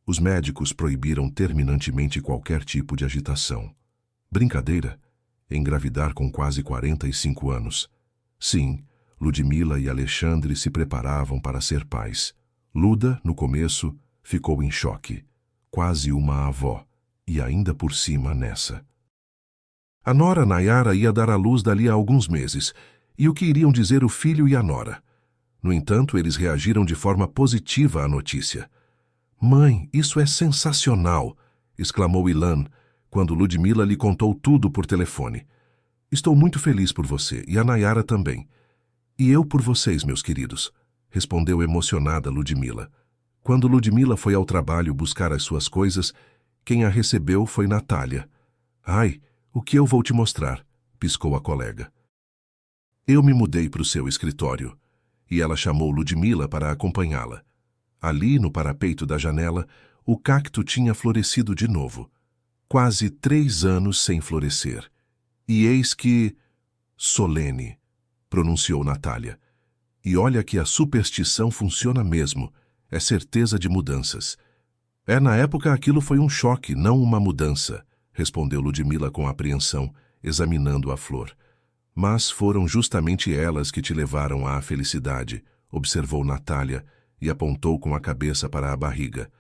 Os médicos proibiram terminantemente qualquer tipo de agitação. Brincadeira? Engravidar com quase 45 anos. Sim, Ludmila e Alexandre se preparavam para ser pais. Luda, no começo, ficou em choque. Quase uma avó. E ainda por cima nessa. A nora Nayara ia dar à luz dali a alguns meses. E o que iriam dizer o filho e a nora? No entanto, eles reagiram de forma positiva à notícia. «Mãe, isso é sensacional!» exclamou Ilan, quando Ludmila lhe contou tudo por telefone. «Estou muito feliz por você, e a Nayara também. E eu por vocês, meus queridos», respondeu emocionada Ludmila. Quando Ludmila foi ao trabalho buscar as suas coisas, quem a recebeu foi Natália. «Ai, o que eu vou te mostrar?» piscou a colega. «Eu me mudei para o seu escritório», e ela chamou Ludmila para acompanhá-la. Ali, no parapeito da janela, o cacto tinha florescido de novo. Quase 3 anos sem florescer. E eis que... Solene, pronunciou Natália. E olha que a superstição funciona mesmo. É certeza de mudanças. Na época aquilo foi um choque, não uma mudança, respondeu Ludmila com apreensão, examinando a flor. Mas foram justamente elas que te levaram à felicidade, observou Natália, e apontou com a cabeça para a barriga.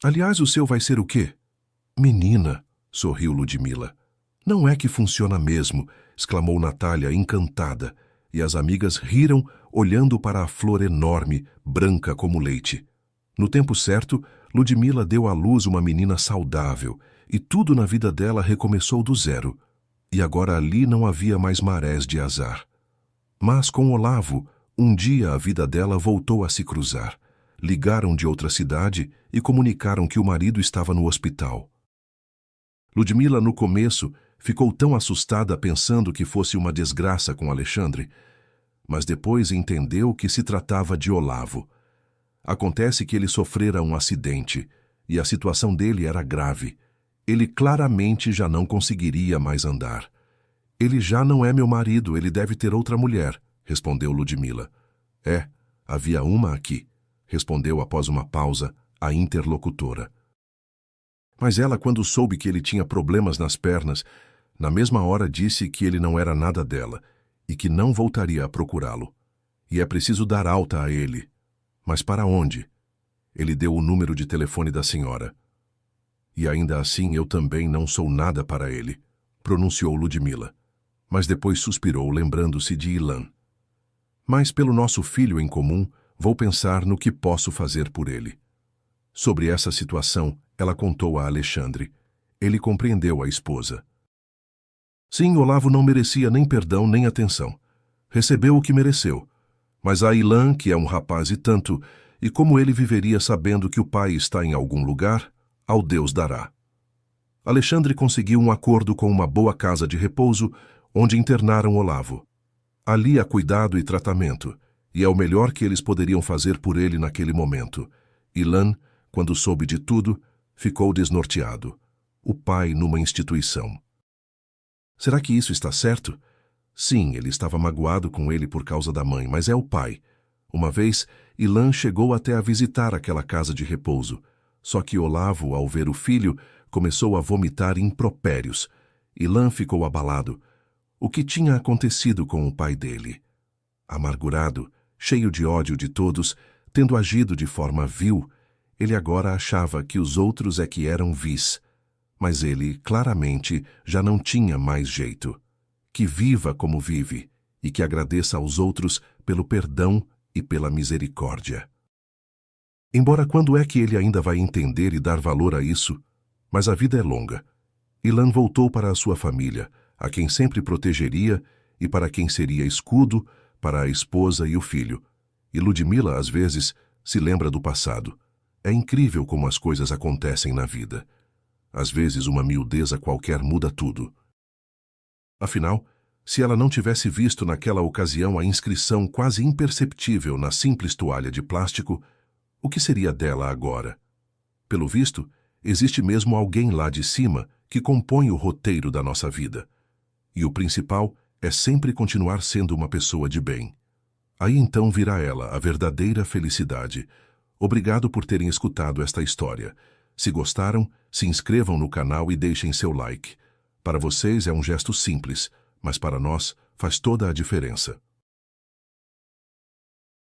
Aliás, o seu vai ser o quê? Menina, sorriu Ludmila. Não é que funciona mesmo, exclamou Natália, encantada, e as amigas riram, olhando para a flor enorme, branca como leite. No tempo certo, Ludmila deu à luz uma menina saudável, e tudo na vida dela recomeçou do zero. E agora ali não havia mais marés de azar. Mas com Olavo, um dia a vida dela voltou a se cruzar. Ligaram de outra cidade e comunicaram que o marido estava no hospital. Ludmila, no começo, ficou tão assustada pensando que fosse uma desgraça com Alexandre, mas depois entendeu que se tratava de Olavo. Acontece que ele sofrera um acidente e a situação dele era grave. Ele claramente já não conseguiria mais andar. Ele já não é meu marido, ele deve ter outra mulher, respondeu Ludmila. Havia uma aqui, respondeu após uma pausa a interlocutora. Mas ela, quando soube que ele tinha problemas nas pernas, na mesma hora disse que ele não era nada dela e que não voltaria a procurá-lo. E é preciso dar alta a ele. Mas para onde? Ele deu o número de telefone da senhora. E ainda assim eu também não sou nada para ele, pronunciou Ludmila. Mas depois suspirou, lembrando-se de Ilan. Mas pelo nosso filho em comum, vou pensar no que posso fazer por ele. Sobre essa situação, ela contou a Alexandre. Ele compreendeu a esposa. Sim, Olavo não merecia nem perdão nem atenção. Recebeu o que mereceu. Mas a Ilan, que é um rapaz e tanto, e como ele viveria sabendo que o pai está em algum lugar, ao Deus dará. Alexandre conseguiu um acordo com uma boa casa de repouso, onde internaram Olavo. Ali há cuidado e tratamento, e é o melhor que eles poderiam fazer por ele naquele momento. Ilan, quando soube de tudo, ficou desnorteado. O pai numa instituição. Será que isso está certo? Sim, ele estava magoado com ele por causa da mãe, mas é o pai. Uma vez, Ilan chegou até a visitar aquela casa de repouso. Só que Olavo, ao ver o filho, começou a vomitar impropérios. Ilan ficou abalado. O que tinha acontecido com o pai dele? Amargurado, cheio de ódio de todos, tendo agido de forma vil, ele agora achava que os outros é que eram vis. Mas ele, claramente, já não tinha mais jeito. Que viva como vive, e que agradeça aos outros pelo perdão e pela misericórdia. Embora quando é que ele ainda vai entender e dar valor a isso? Mas a vida é longa. Ilan voltou para a sua família, a quem sempre protegeria e para quem seria escudo, para a esposa e o filho. E Ludmila, às vezes, se lembra do passado. É incrível como as coisas acontecem na vida. Às vezes uma miudeza qualquer muda tudo. Afinal, se ela não tivesse visto naquela ocasião a inscrição quase imperceptível na simples toalha de plástico, o que seria dela agora? Pelo visto, existe mesmo alguém lá de cima que compõe o roteiro da nossa vida. E o principal é sempre continuar sendo uma pessoa de bem. Aí então virá ela, a verdadeira felicidade. Obrigado por terem escutado esta história. Se gostaram, se inscrevam no canal e deixem seu like. Para vocês é um gesto simples, mas para nós faz toda a diferença.